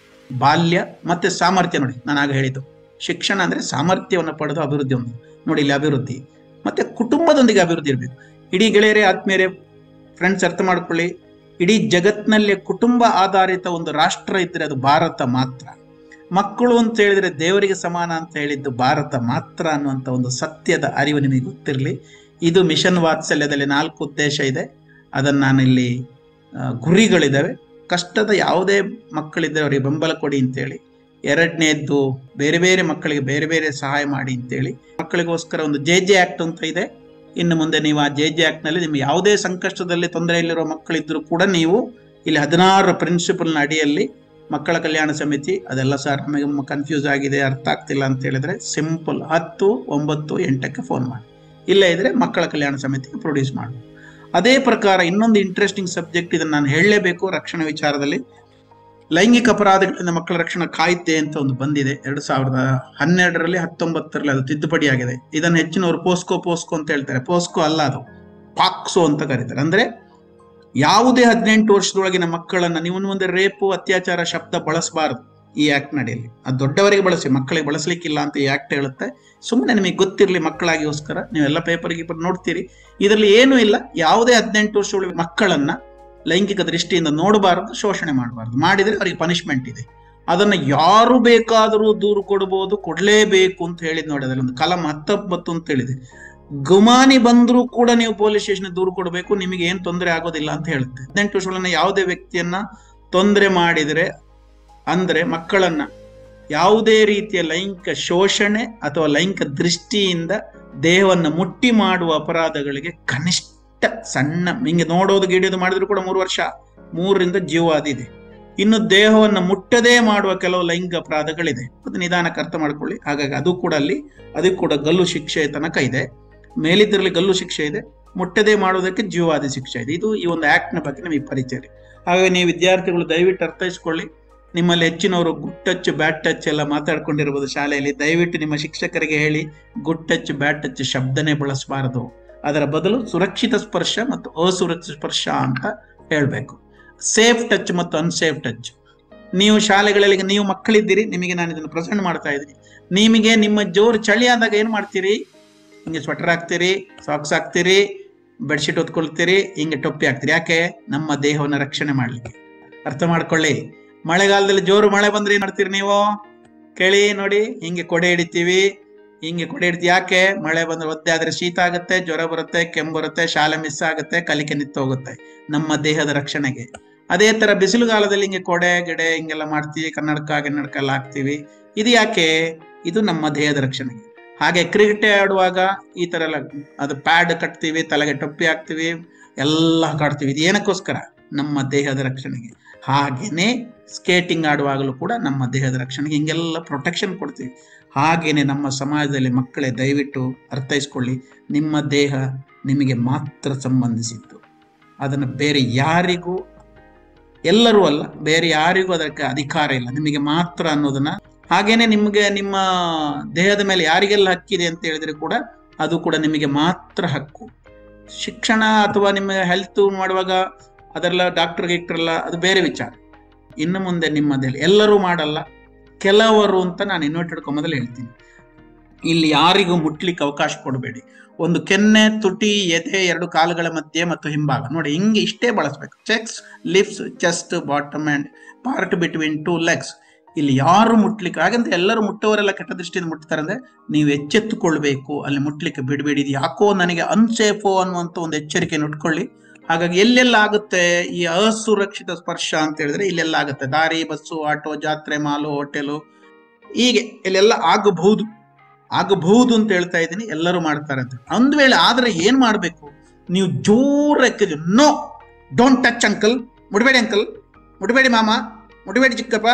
Speaker 1: ಬಾಲ್ಯ ಮತ್ತೆ ಸಾಮರ್ಥ್ಯ. ನೋಡಿ, ನಾನು ಆಗ ಹೇಳಿದ್ದು ಶಿಕ್ಷಣ ಅಂದ್ರೆ ಸಾಮರ್ಥ್ಯವನ್ನು ಪಡೆದು ಅಭಿವೃದ್ಧಿ ಒಂದು. ನೋಡಿ, ಇಲ್ಲಿ ಅಭಿವೃದ್ಧಿ ಮತ್ತೆ ಕುಟುಂಬದೊಂದಿಗೆ ಅಭಿವೃದ್ಧಿ ಇರಬೇಕು. ಇಡೀ ಗೆಳೆಯರೇ, ಆತ್ಮೀಯರೇ, ಫ್ರೆಂಡ್ಸ್, ಅರ್ಥ ಮಾಡ್ಕೊಳ್ಳಿ. ಇಡೀ ಜಗತ್ತಿನಲ್ಲಿ ಕುಟುಂಬ ಆಧಾರಿತ ಒಂದು ರಾಷ್ಟ್ರ ಇದ್ರೆ ಅದು ಭಾರತ ಮಾತ್ರ. ಮಕ್ಕಳು ಅಂತ ಹೇಳಿದ್ರೆ ದೇವರಿಗೆ ಸಮಾನ ಅಂತ ಹೇಳಿದ್ದು ಭಾರತ ಮಾತ್ರ ಅನ್ನುವಂಥ ಒಂದು ಸತ್ಯದ ಅರಿವು ನಿಮಗೆ ಗೊತ್ತಿರಲಿ. ಇದು ಮಿಷನ್ ವಾತ್ಸಲ್ಯದಲ್ಲಿ 4 ಉದ್ದೇಶ ಇದೆ. ಅದನ್ನು ನಾನು ಇಲ್ಲಿ ಗುರಿಗಳಿದ್ದಾವೆ. ಕಷ್ಟದ ಯಾವುದೇ ಮಕ್ಕಳಿದ್ದರೆ ಅವರಿಗೆ ಬೆಂಬಲ ಕೊಡಿ ಅಂತೇಳಿ. ಎರಡನೇದ್ದು, ಬೇರೆ ಬೇರೆ ಮಕ್ಕಳಿಗೆ ಬೇರೆ ಬೇರೆ ಸಹಾಯ ಮಾಡಿ ಅಂತೇಳಿ. ಮಕ್ಕಳಿಗೋಸ್ಕರ ಒಂದು JJ ಆಕ್ಟ್ ಅಂತ ಇದೆ. ಇನ್ನು ಮುಂದೆ ನೀವು ಆ JJ ಆಕ್ಟ್ ನಲ್ಲಿ ನಿಮ್ಗೆ ಯಾವುದೇ ಸಂಕಷ್ಟದಲ್ಲಿ ತೊಂದರೆಯಲ್ಲಿರುವ ಮಕ್ಕಳಿದ್ರು ಕೂಡ ನೀವು ಇಲ್ಲಿ 16 ಪ್ರಿನ್ಸಿಪಲ್ನ ಅಡಿಯಲ್ಲಿ ಮಕ್ಕಳ ಕಲ್ಯಾಣ ಸಮಿತಿ, ಅದೆಲ್ಲ ಸರ್ ನಮಗೆ ಕನ್ಫ್ಯೂಸ್ ಆಗಿದೆ, ಅರ್ಥ ಆಗ್ತಿಲ್ಲ ಅಂತ ಹೇಳಿದ್ರೆ ಸಿಂಪಲ್ 10 9 8ಕ್ಕೆ ಫೋನ್ ಮಾಡಿ. ಇಲ್ಲ ಇದ್ರೆ ಮಕ್ಕಳ ಕಲ್ಯಾಣ ಸಮಿತಿಗೆ ಪ್ರೊಡ್ಯೂಸ್ ಮಾಡಿ. ಅದೇ ಪ್ರಕಾರ ಇನ್ನೊಂದು ಇಂಟ್ರೆಸ್ಟಿಂಗ್ ಸಬ್ಜೆಕ್ಟ್, ಇದನ್ನು ನಾನು ಹೇಳಲೇಬೇಕು. ರಕ್ಷಣಾ ವಿಚಾರದಲ್ಲಿ ಲೈಂಗಿಕ ಅಪರಾಧಗಳಿಂದ ಮಕ್ಕಳ ರಕ್ಷಣಾ ಕಾಯ್ದೆ ಅಂತ ಒಂದು ಬಂದಿದೆ 2012ರಲ್ಲಿ 19ರಲ್ಲಿ ಅದು ತಿದ್ದುಪಡಿ ಆಗಿದೆ. ಇದನ್ನು ಹೆಚ್ಚಿನವರು ಪೋಸ್ಕೋ ಅಂತ ಹೇಳ್ತಾರೆ. ಪೋಸ್ಕೋ ಅಲ್ಲ, ಅದು ಪಾಕ್ಸೋ ಅಂತ ಕರೀತಾರೆ. ಅಂದ್ರೆ ಯಾವುದೇ 18 ವರ್ಷದೊಳಗಿನ ಮಕ್ಕಳನ್ನ ನೀವು ಮುಂದೆ ರೇಪು, ಅತ್ಯಾಚಾರ ಶಬ್ದ ಬಳಸಬಾರದು ಈ ಆಕ್ಟ್ ನಡಿಯಲ್ಲಿ. ಅದು ದೊಡ್ಡವರಿಗೆ ಬಳಸಿ, ಮಕ್ಕಳಿಗೆ ಬಳಸಲಿಕ್ಕಿಲ್ಲ ಅಂತ ಈ ಆಕ್ಟ್ ಹೇಳುತ್ತೆ. ಸುಮ್ಮನೆ ನಿಮಗೆ ಗೊತ್ತಿರಲಿ ಮಕ್ಕಳಾಗಿಗೋಸ್ಕರ. ನೀವೆಲ್ಲ ಪೇಪರ್ ನೋಡ್ತೀರಿ. ಇದರಲ್ಲಿ ಏನೂ ಇಲ್ಲ. ಯಾವುದೇ 18 ವರ್ಷದೊಳಗೆ ಮಕ್ಕಳನ್ನ ಲೈಂಗಿಕ ದೃಷ್ಟಿಯಿಂದ ನೋಡಬಾರದು, ಶೋಷಣೆ ಮಾಡಬಾರದು. ಮಾಡಿದರೆ ಅವರಿಗೆ ಪನಿಷ್ಮೆಂಟ್ ಇದೆ. ಅದನ್ನ ಯಾರು ಬೇಕಾದರೂ ದೂರು ಕೊಡಬಹುದು, ಕೊಡ್ಲೇಬೇಕು ಅಂತ ಹೇಳಿದ್ ನೋಡಿ. ಅದರಲ್ಲಿ ಒಂದು ಕಲಂ 19 ಅಂತ ಹೇಳಿದೆ. ಗುಮಾನಿ ಬಂದ್ರೂ ಕೂಡ ನೀವು ಪೊಲೀಸ್ ಸ್ಟೇಷನ್ ದೂರು ಕೊಡಬೇಕು, ನಿಮಗೆ ಏನ್ ತೊಂದರೆ ಆಗೋದಿಲ್ಲ ಅಂತ ಹೇಳುತ್ತೆ. 18 ವರ್ಷಗಳನ್ನ ಯಾವುದೇ ವ್ಯಕ್ತಿಯನ್ನ ತೊಂದರೆ ಮಾಡಿದರೆ, ಅಂದ್ರೆ ಮಕ್ಕಳನ್ನ ಯಾವುದೇ ರೀತಿಯ ಲೈಂಗಿಕ ಶೋಷಣೆ ಅಥವಾ ಲೈಂಗಿಕ ದೃಷ್ಟಿಯಿಂದ ದೇಹವನ್ನು ಮುಟ್ಟಿ ಮಾಡುವ ಅಪರಾಧಗಳಿಗೆ ಕನಿಷ್ಠ ಸಣ್ಣ ಹಿಂಗೆ ನೋಡೋದು ಗಿಡಿಯೋದು ಮಾಡಿದ್ರು ಕೂಡ 3 ವರ್ಷ, 3ರಿಂದ ಜೀವಾದಿ ಇದೆ. ಇನ್ನು ದೇಹವನ್ನು ಮುಟ್ಟದೇ ಮಾಡುವ ಕೆಲವು ಲೈಂಗಿಕ ಅಪರಾಧಗಳಿದೆ. ಅದು ನಿಧಾನಕ್ಕೆ ಅರ್ಥ ಮಾಡ್ಕೊಳ್ಳಿ. ಹಾಗಾಗಿ ಅದು ಕೂಡ ಅದಕ್ಕೆ ಕೂಡ ಗಲ್ಲು ಶಿಕ್ಷೆ ತನಕ ಇದೆ. ಮೇಲಿದ್ರಲ್ಲಿ ಗಲ್ಲು ಶಿಕ್ಷೆ ಇದೆ, ಮುಟ್ಟದೇ ಮಾಡೋದಕ್ಕೆ ಜೀವಾದಿ ಶಿಕ್ಷೆ ಇದೆ. ಇದು ಈ ಒಂದು ಆಕ್ಟ್ ನ ಬಗ್ಗೆ ನಿಮಗೆ ಪರಿಚಯ. ಹಾಗಾಗಿ ನೀವು ವಿದ್ಯಾರ್ಥಿಗಳು ದಯವಿಟ್ಟು ಅರ್ಥೈಸ್ಕೊಳ್ಳಿ. ನಿಮ್ಮಲ್ಲಿ ಹೆಚ್ಚಿನವರು ಗುಡ್ ಟಚ್ ಬ್ಯಾಡ್ ಟಚ್ ಎಲ್ಲ ಮಾತಾಡ್ಕೊಂಡಿರ್ಬೋದು ಶಾಲೆಯಲ್ಲಿ. ದಯವಿಟ್ಟು ನಿಮ್ಮ ಶಿಕ್ಷಕರಿಗೆ ಹೇಳಿ, ಗುಡ್ ಟಚ್ ಬ್ಯಾಡ್ ಟಚ್ ಶಬ್ದನೇ ಬಳಸಬಾರದು. ಅದರ ಬದಲು ಸುರಕ್ಷಿತ ಸ್ಪರ್ಶ ಮತ್ತು ಅಸುರಕ್ಷಿತ ಸ್ಪರ್ಶ ಅಂತ ಹೇಳ್ಬೇಕು. ಸೇಫ್ ಟಚ್ ಮತ್ತು ಅನ್ಸೇಫ್ ಟಚ್. ನೀವು ಶಾಲೆಗಳಲ್ಲಿ ನೀವು ಮಕ್ಕಳಿದ್ದೀರಿ, ನಿಮಗೆ ನಾನು ಇದನ್ನು ಪ್ರೆಸೆಂಟ್ ಮಾಡ್ತಾ ಇದ್ದೀನಿ. ನಿಮಗೆ ನಿಮ್ಮ ಜೋರು ಚಳಿ ಆದಾಗ ಏನ್ ಮಾಡ್ತೀರಿ? ಹಿಂಗೆ ಸ್ವೆಟರ್ ಹಾಕ್ತೀರಿ, ಸಾಕ್ಸ್ ಹಾಕ್ತೀರಿ, ಬೆಡ್ಶೀಟ್ ಹೊತ್ಕೊಳ್ತೀರಿ, ಹಿಂಗೆ ಟೊಪ್ಪಿ ಹಾಕ್ತೀರಿ. ಯಾಕೆ? ನಮ್ಮ ದೇಹವನ್ನು ರಕ್ಷಣೆ ಮಾಡ್ಲಿಕ್ಕೆ. ಅರ್ಥ ಮಾಡ್ಕೊಳ್ಳಿ. ಮಳೆಗಾಲದಲ್ಲಿ ಜೋರು ಮಳೆ ಬಂದ್ರೆ ಏನ್ ಮಾಡ್ತೀರಿ ನೀವು? ಕೇಳಿ ನೋಡಿ. ಹಿಂಗೆ ಕೊಡೆ ಹಿಡಿತೀವಿ, ಹಿಂಗೆ ಕೊಡೆ ಹಿಡಿತೀವಿ. ಯಾಕೆ? ಮಳೆ ಬಂದ್ರೆ ಒದ್ದೆ ಆದ್ರೆ ಶೀತ ಆಗುತ್ತೆ, ಜ್ವರ ಬರುತ್ತೆ, ಕೆಮ್ಮು ಬರುತ್ತೆ, ಶಾಲೆ ಮಿಸ್ ಆಗುತ್ತೆ, ಕಲಿಕೆ ನಿಂತು ಹೋಗುತ್ತೆ. ನಮ್ಮ ದೇಹದ ರಕ್ಷಣೆಗೆ. ಅದೇ ತರ ಬಿಸಿಲುಗಾಲದಲ್ಲಿ ಹಿಂಗೆ ಕೊಡೆ ಗಿಡೆ ಹಿಂಗೆಲ್ಲ ಮಾಡ್ತೀವಿ, ಕನ್ನಡಕ ಎಲ್ಲ ಹಾಕ್ತೀವಿ. ಇದು ಯಾಕೆ? ಇದು ನಮ್ಮ ದೇಹದ ರಕ್ಷಣೆಗೆ. ಹಾಗೆ ಕ್ರಿಕೆಟ್ ಆಡುವಾಗ ಈ ತರ ಎಲ್ಲ ಅದು ಪ್ಯಾಡ್ ಕಟ್ತೀವಿ, ತಲೆಗೆ ಟೊಪ್ಪಿ ಹಾಕ್ತಿವಿ, ಎಲ್ಲ ಕಾಡ್ತೀವಿ. ಇದು ಏನಕ್ಕೋಸ್ಕರ? ನಮ್ಮ ದೇಹದ ರಕ್ಷಣೆಗೆ. ಹಾಗೇನೆ ಸ್ಕೇಟಿಂಗ್ ಆಡುವಾಗಲೂ ಕೂಡ ನಮ್ಮ ದೇಹದ ರಕ್ಷಣೆಗೆ ಹಿಂಗೆಲ್ಲ ಪ್ರೊಟೆಕ್ಷನ್ ಕೊಡ್ತೀವಿ. ಹಾಗೇನೆ ನಮ್ಮ ಸಮಾಜದಲ್ಲಿ ಮಕ್ಕಳೇ ದಯವಿಟ್ಟು ಅರ್ಥೈಸ್ಕೊಳ್ಳಿ, ನಿಮ್ಮ ದೇಹ ನಿಮಗೆ ಮಾತ್ರ ಸಂಬಂಧಿಸಿದ್ದು. ಅದನ್ನು ಬೇರೆ ಯಾರಿಗೂ, ಎಲ್ಲರೂ ಅಲ್ಲ, ಬೇರೆ ಯಾರಿಗೂ ಅದಕ್ಕೆ ಅಧಿಕಾರ ಇಲ್ಲ, ನಿಮಗೆ ಮಾತ್ರ ಅನ್ನೋದನ್ನ. ಹಾಗೇನೆ ನಿಮಗೆ ನಿಮ್ಮ ದೇಹದ ಮೇಲೆ ಯಾರಿಗೆಲ್ಲ ಹಕ್ಕಿದೆ ಅಂತ ಹೇಳಿದ್ರೆ ಕೂಡ ಅದು ಕೂಡ ನಿಮಗೆ ಮಾತ್ರ ಹಕ್ಕು. ಶಿಕ್ಷಣ ಅಥವಾ ನಿಮ್ಮ ಹೆಲ್ತ್ ಮಾಡುವಾಗ ಅದೆಲ್ಲ ಡಾಕ್ಟರ್ ಗಿಕ್ಟರ್ಲ್ಲ, ಅದು ಬೇರೆ ವಿಚಾರ. ಇನ್ನು ಮುಂದೆ ನಿಮ್ಮದಲ್ಲಿ ಎಲ್ಲರೂ ಮಾಡಲ್ಲ, ಕೆಲವರು ಅಂತ ನಾನು ಇನ್ವರ್ಟೆಡ್ ಕಾಮದಲ್ಲಿ ಹೇಳ್ತೀನಿ. ಇಲ್ಲಿ ಯಾರಿಗೂ ಮುಟ್ಲಿಕ್ಕೆ ಅವಕಾಶ ಕೊಡಬೇಡಿ. ಒಂದು ಕೆನ್ನೆ, ತುಟಿ, ಎದೆ, 2 ಕಾಲುಗಳ ಮಧ್ಯೆ ಮತ್ತು ಹಿಂಭಾಗ ನೋಡಿ, ಹಿಂಗೆ ಇಷ್ಟೇ ಬಳಸ್ಬೇಕು. Cheques, lips, chest, bottom and part between 2 legs. ಇಲ್ಲಿ ಯಾರು ಮುಟ್ಲಿಕ್ಕೆ, ಹಾಗಂತ ಎಲ್ಲರೂ ಮುಟ್ಟವರೆಲ್ಲ ಕೆಟ್ಟ ದೃಷ್ಟಿಯಿಂದ ಮುಟ್ತಾರೆ ಅಂದ್ರೆ ನೀವು ಎಚ್ಚೆತ್ತುಕೊಳ್ಬೇಕು, ಅಲ್ಲಿ ಮುಟ್ಲಿಕ್ಕೆ ಬಿಡಬೇಡಿ. ಇದು ಯಾಕೋ ನನಗೆ ಅನ್ಸೇಫೋ ಅನ್ನುವಂಥ ಒಂದು ಎಚ್ಚರಿಕೆಯನ್ನು ಇಟ್ಕೊಳ್ಳಿ. ಹಾಗಾಗಿ ಎಲ್ಲೆಲ್ಲ ಆಗುತ್ತೆ ಈ ಅಸುರಕ್ಷಿತ ಸ್ಪರ್ಶ ಅಂತ ಹೇಳಿದ್ರೆ ಇಲ್ಲೆಲ್ಲ ಆಗುತ್ತೆ. ದಾರಿ, ಬಸ್ಸು, ಆಟೋ, ಜಾತ್ರೆ, ಮಾಲು, ಹೋಟೆಲು, ಹೀಗೆ ಇಲ್ಲೆಲ್ಲ ಆಗಬಹುದು ಅಂತ ಹೇಳ್ತಾ ಇದ್ದೀನಿ. ಎಲ್ಲರೂ ಮಾಡ್ತಾರೆ ಅಂತ. ಒಂದ್ ವೇಳೆ ಆದ್ರೆ ಏನ್ ಮಾಡ್ಬೇಕು? ನೀವು ಜೋರಾಗಿ ನೋ, ಡೋಂಟ್ ಟಚ್ ಅಂಕಲ್, ಮುಡಬೇಡಿ ಅಂಕಲ್, ಮುಡಬೇಡಿ ಮಾಮ, ಮುಡಬೇಡಿ ಚಿಕ್ಕಪ್ಪ,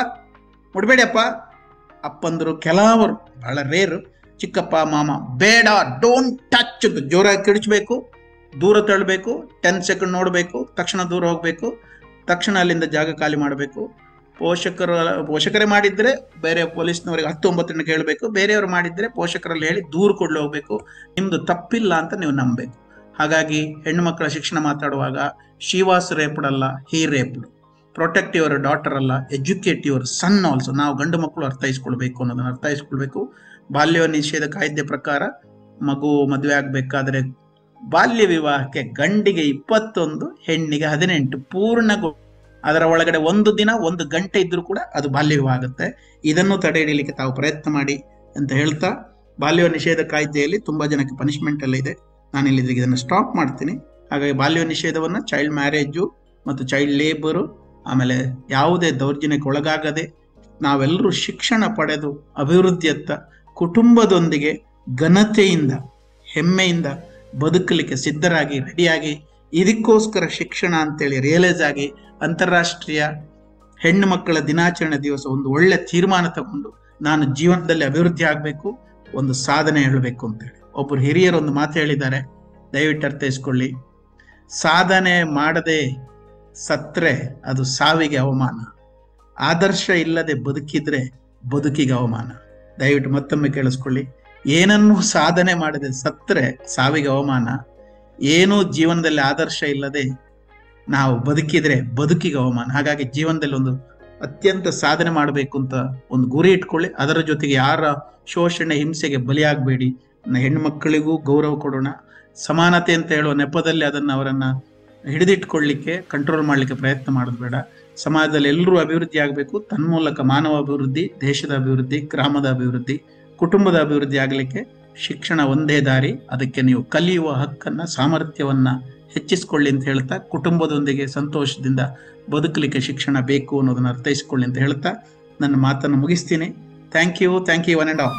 Speaker 1: ಮುಡಬೇಡಿ ಅಪ್ಪ. ಅಪ್ಪಂದರು ಕೆಲವರು ಬಹಳ ರೇರು, ಚಿಕ್ಕಪ್ಪ ಮಾಮ ಬೇಡ, ಡೋಂಟ್ ಟಚ್ ಅಂತ ಜೋರಾಗಿ ಕಿಡಿಸ್ಬೇಕು, ದೂರ ತಳ್ಳಬೇಕು, 10 ಸೆಕೆಂಡ್ ನೋಡಬೇಕು, ತಕ್ಷಣ ದೂರ ಹೋಗ್ಬೇಕು, ತಕ್ಷಣ ಅಲ್ಲಿಂದ ಜಾಗ ಖಾಲಿ ಮಾಡಬೇಕು. ಪೋಷಕರೇ ಮಾಡಿದ್ರೆ ಬೇರೆ ಪೊಲೀಸ್ನವರಿಗೆ 10-9 ಕೇಳಬೇಕು, ಬೇರೆಯವರು ಮಾಡಿದ್ರೆ ಪೋಷಕರಲ್ಲಿ ಹೇಳಿ ದೂರ ಕೊಡ್ಲು ಹೋಗ್ಬೇಕು. ನಿಮ್ದು ತಪ್ಪಿಲ್ಲ ಅಂತ ನೀವು ನಂಬಬೇಕು. ಹಾಗಾಗಿ ಹೆಣ್ಣು ಮಕ್ಕಳ ಶಿಕ್ಷಣ ಮಾತಾಡುವಾಗ ಶಿ ವಾಸ್ ರೇಪ್ಡ್ ಅಲ್ಲ, ಹಿ ರೇಪ್ಡ್. ಪ್ರೊಟೆಕ್ಟ್ ಯುವರ್ ಡಾಟರ್ ಅಲ್ಲ, ಎಜುಕೇಟ್ ಯುವರ್ ಸನ್ ಆಲ್ಸೋ. ನಾವು ಗಂಡು ಮಕ್ಕಳು ಅರ್ಥೈಸ್ಕೊಳ್ಬೇಕು ಅನ್ನೋದನ್ನ ಅರ್ಥೈಸ್ಕೊಳ್ಬೇಕು. ಬಾಲ್ಯ ನಿಷೇಧ ಕಾಯ್ದೆ ಪ್ರಕಾರ ಮಗು ಮದುವೆ ಆಗ್ಬೇಕಾದ್ರೆ ಬಾಲ್ಯ ವಿವಾಹಕ್ಕೆ ಗಂಡಿಗೆ 21, ಹೆಣ್ಣಿಗೆ 18 ಪೂರ್ಣಗೊ, ಅದರ ಒಳಗಡೆ 1 ದಿನ 1 ಗಂಟೆ ಇದ್ರೂ ಕೂಡ ಅದು ಬಾಲ್ಯ ವಿವಾಹ ಆಗುತ್ತೆ. ಇದನ್ನು ತಡೆ ಹಿಡಿಯಲಿಕ್ಕೆ ತಾವು ಪ್ರಯತ್ನ ಮಾಡಿ ಅಂತ ಹೇಳ್ತಾ, ಬಾಲ್ಯ ನಿಷೇಧ ಕಾಯ್ದೆಯಲ್ಲಿ ತುಂಬಾ ಜನಕ್ಕೆ ಪನಿಷ್ಮೆಂಟ್ ಎಲ್ಲ ಇದೆ. ನಾನು ಇಲ್ಲಿ ಇದನ್ನು ಸ್ಟಾಪ್ ಮಾಡ್ತೀನಿ. ಹಾಗಾಗಿ ಬಾಲ್ಯ ನಿಷೇಧವನ್ನ ಚೈಲ್ಡ್ ಮ್ಯಾರೇಜು ಮತ್ತು ಚೈಲ್ಡ್ ಲೇಬರು, ಆಮೇಲೆ ಯಾವುದೇ ದೌರ್ಜನ್ಯಕ್ಕೆ ಒಳಗಾಗದೆ ನಾವೆಲ್ಲರೂ ಶಿಕ್ಷಣ ಪಡೆದು ಅಭಿವೃದ್ಧಿಯತ್ತ ಕುಟುಂಬದೊಂದಿಗೆ ಘನತೆಯಿಂದ ಹೆಮ್ಮೆಯಿಂದ ಬದುಕಲಿಕ್ಕೆ ಸಿದ್ಧರಾಗಿ ರೆಡಿಯಾಗಿ, ಇದಕ್ಕೋಸ್ಕರ ಶಿಕ್ಷಣ ಅಂತೇಳಿ ರಿಯಲೈಸ್ ಆಗಿ ಅಂತಾರಾಷ್ಟ್ರೀಯ ಹೆಣ್ಣು ಮಕ್ಕಳ ದಿನಾಚರಣೆ ದಿವಸ ಒಂದು ಒಳ್ಳೆ ತೀರ್ಮಾನ ತಗೊಂಡು ನಾನು ಜೀವನದಲ್ಲಿ ಅಭಿವೃದ್ಧಿ ಆಗಬೇಕು, ಒಂದು ಸಾಧನೆ ಹೇಳಬೇಕು ಅಂತೇಳಿ. ಒಬ್ಬರು ಹಿರಿಯರು ಒಂದು ಮಾತು ಹೇಳಿದ್ದಾರೆ, ದಯವಿಟ್ಟು ಅರ್ಥೈಸ್ಕೊಳ್ಳಿ. ಸಾಧನೆ ಮಾಡದೆ ಸತ್ರೆ ಅದು ಸಾವಿಗೆ ಅವಮಾನ, ಆದರ್ಶ ಇಲ್ಲದೆ ಬದುಕಿದ್ರೆ ಬದುಕಿಗೆ ಅವಮಾನ. ದಯವಿಟ್ಟು ಮತ್ತೊಮ್ಮೆ ಕೇಳಿಸ್ಕೊಳ್ಳಿ. ಏನನ್ನೂ ಸಾಧನೆ ಮಾಡದೆ ಸತ್ರೆ ಸಾವಿಗೆ ಅವಮಾನ, ಏನೂ ಜೀವನದಲ್ಲಿ ಆದರ್ಶ ಇಲ್ಲದೆ ನಾವು ಬದುಕಿದ್ರೆ ಬದುಕಿಗೆ ಅವಮಾನ. ಹಾಗಾಗಿ ಜೀವನದಲ್ಲಿ ಒಂದು ಅತ್ಯಂತ ಸಾಧನೆ ಮಾಡಬೇಕು ಅಂತ ಒಂದು ಗುರಿ ಇಟ್ಕೊಳ್ಳಿ. ಅದರ ಜೊತೆಗೆ ಯಾರ ಶೋಷಣೆ ಹಿಂಸೆಗೆ ಬಲಿಯಾಗಬೇಡಿ. ಹೆಣ್ಣು ಮಕ್ಕಳಿಗೂ ಗೌರವ ಕೊಡೋಣ. ಸಮಾನತೆ ಅಂತ ಹೇಳುವ ನೆಪದಲ್ಲಿ ಅದನ್ನು ಅವರನ್ನ ಹಿಡಿದಿಟ್ಕೊಳ್ಳಿಕ್ಕೆ, ಕಂಟ್ರೋಲ್ ಮಾಡಲಿಕ್ಕೆ ಪ್ರಯತ್ನ ಮಾಡೋದು ಬೇಡ. ಸಮಾಜದಲ್ಲಿ ಎಲ್ಲರೂ ಅಭಿವೃದ್ಧಿ ಆಗಬೇಕು. ತನ್ಮೂಲಕ ಮಾನವ ಅಭಿವೃದ್ಧಿ, ದೇಶದ ಅಭಿವೃದ್ಧಿ, ಗ್ರಾಮದ ಅಭಿವೃದ್ಧಿ, ಕುಟುಂಬದ ಅಭಿವೃದ್ಧಿ ಆಗಲಿಕ್ಕೆ ಶಿಕ್ಷಣ ಒಂದೇ ದಾರಿ. ಅದಕ್ಕೆ ನೀವು ಕಲಿಯುವ ಹಕ್ಕನ್ನ, ಸಾಮರ್ಥ್ಯವನ್ನ ಹೆಚ್ಚಿಸಿಕೊಳ್ಳಿ ಅಂತ ಹೇಳ್ತಾ, ಕುಟುಂಬದೊಂದಿಗೆ ಸಂತೋಷದಿಂದ ಬದುಕಲಿಕ್ಕೆ ಶಿಕ್ಷಣ ಬೇಕು ಅನ್ನೋದನ್ನ ಅರ್ಥೈಸಿಕೊಳ್ಳಿ ಅಂತ ಹೇಳ್ತಾ ನನ್ನ ಮಾತನ್ನು ಮುಗಿಸ್ತೀನಿ. Thank you one and all.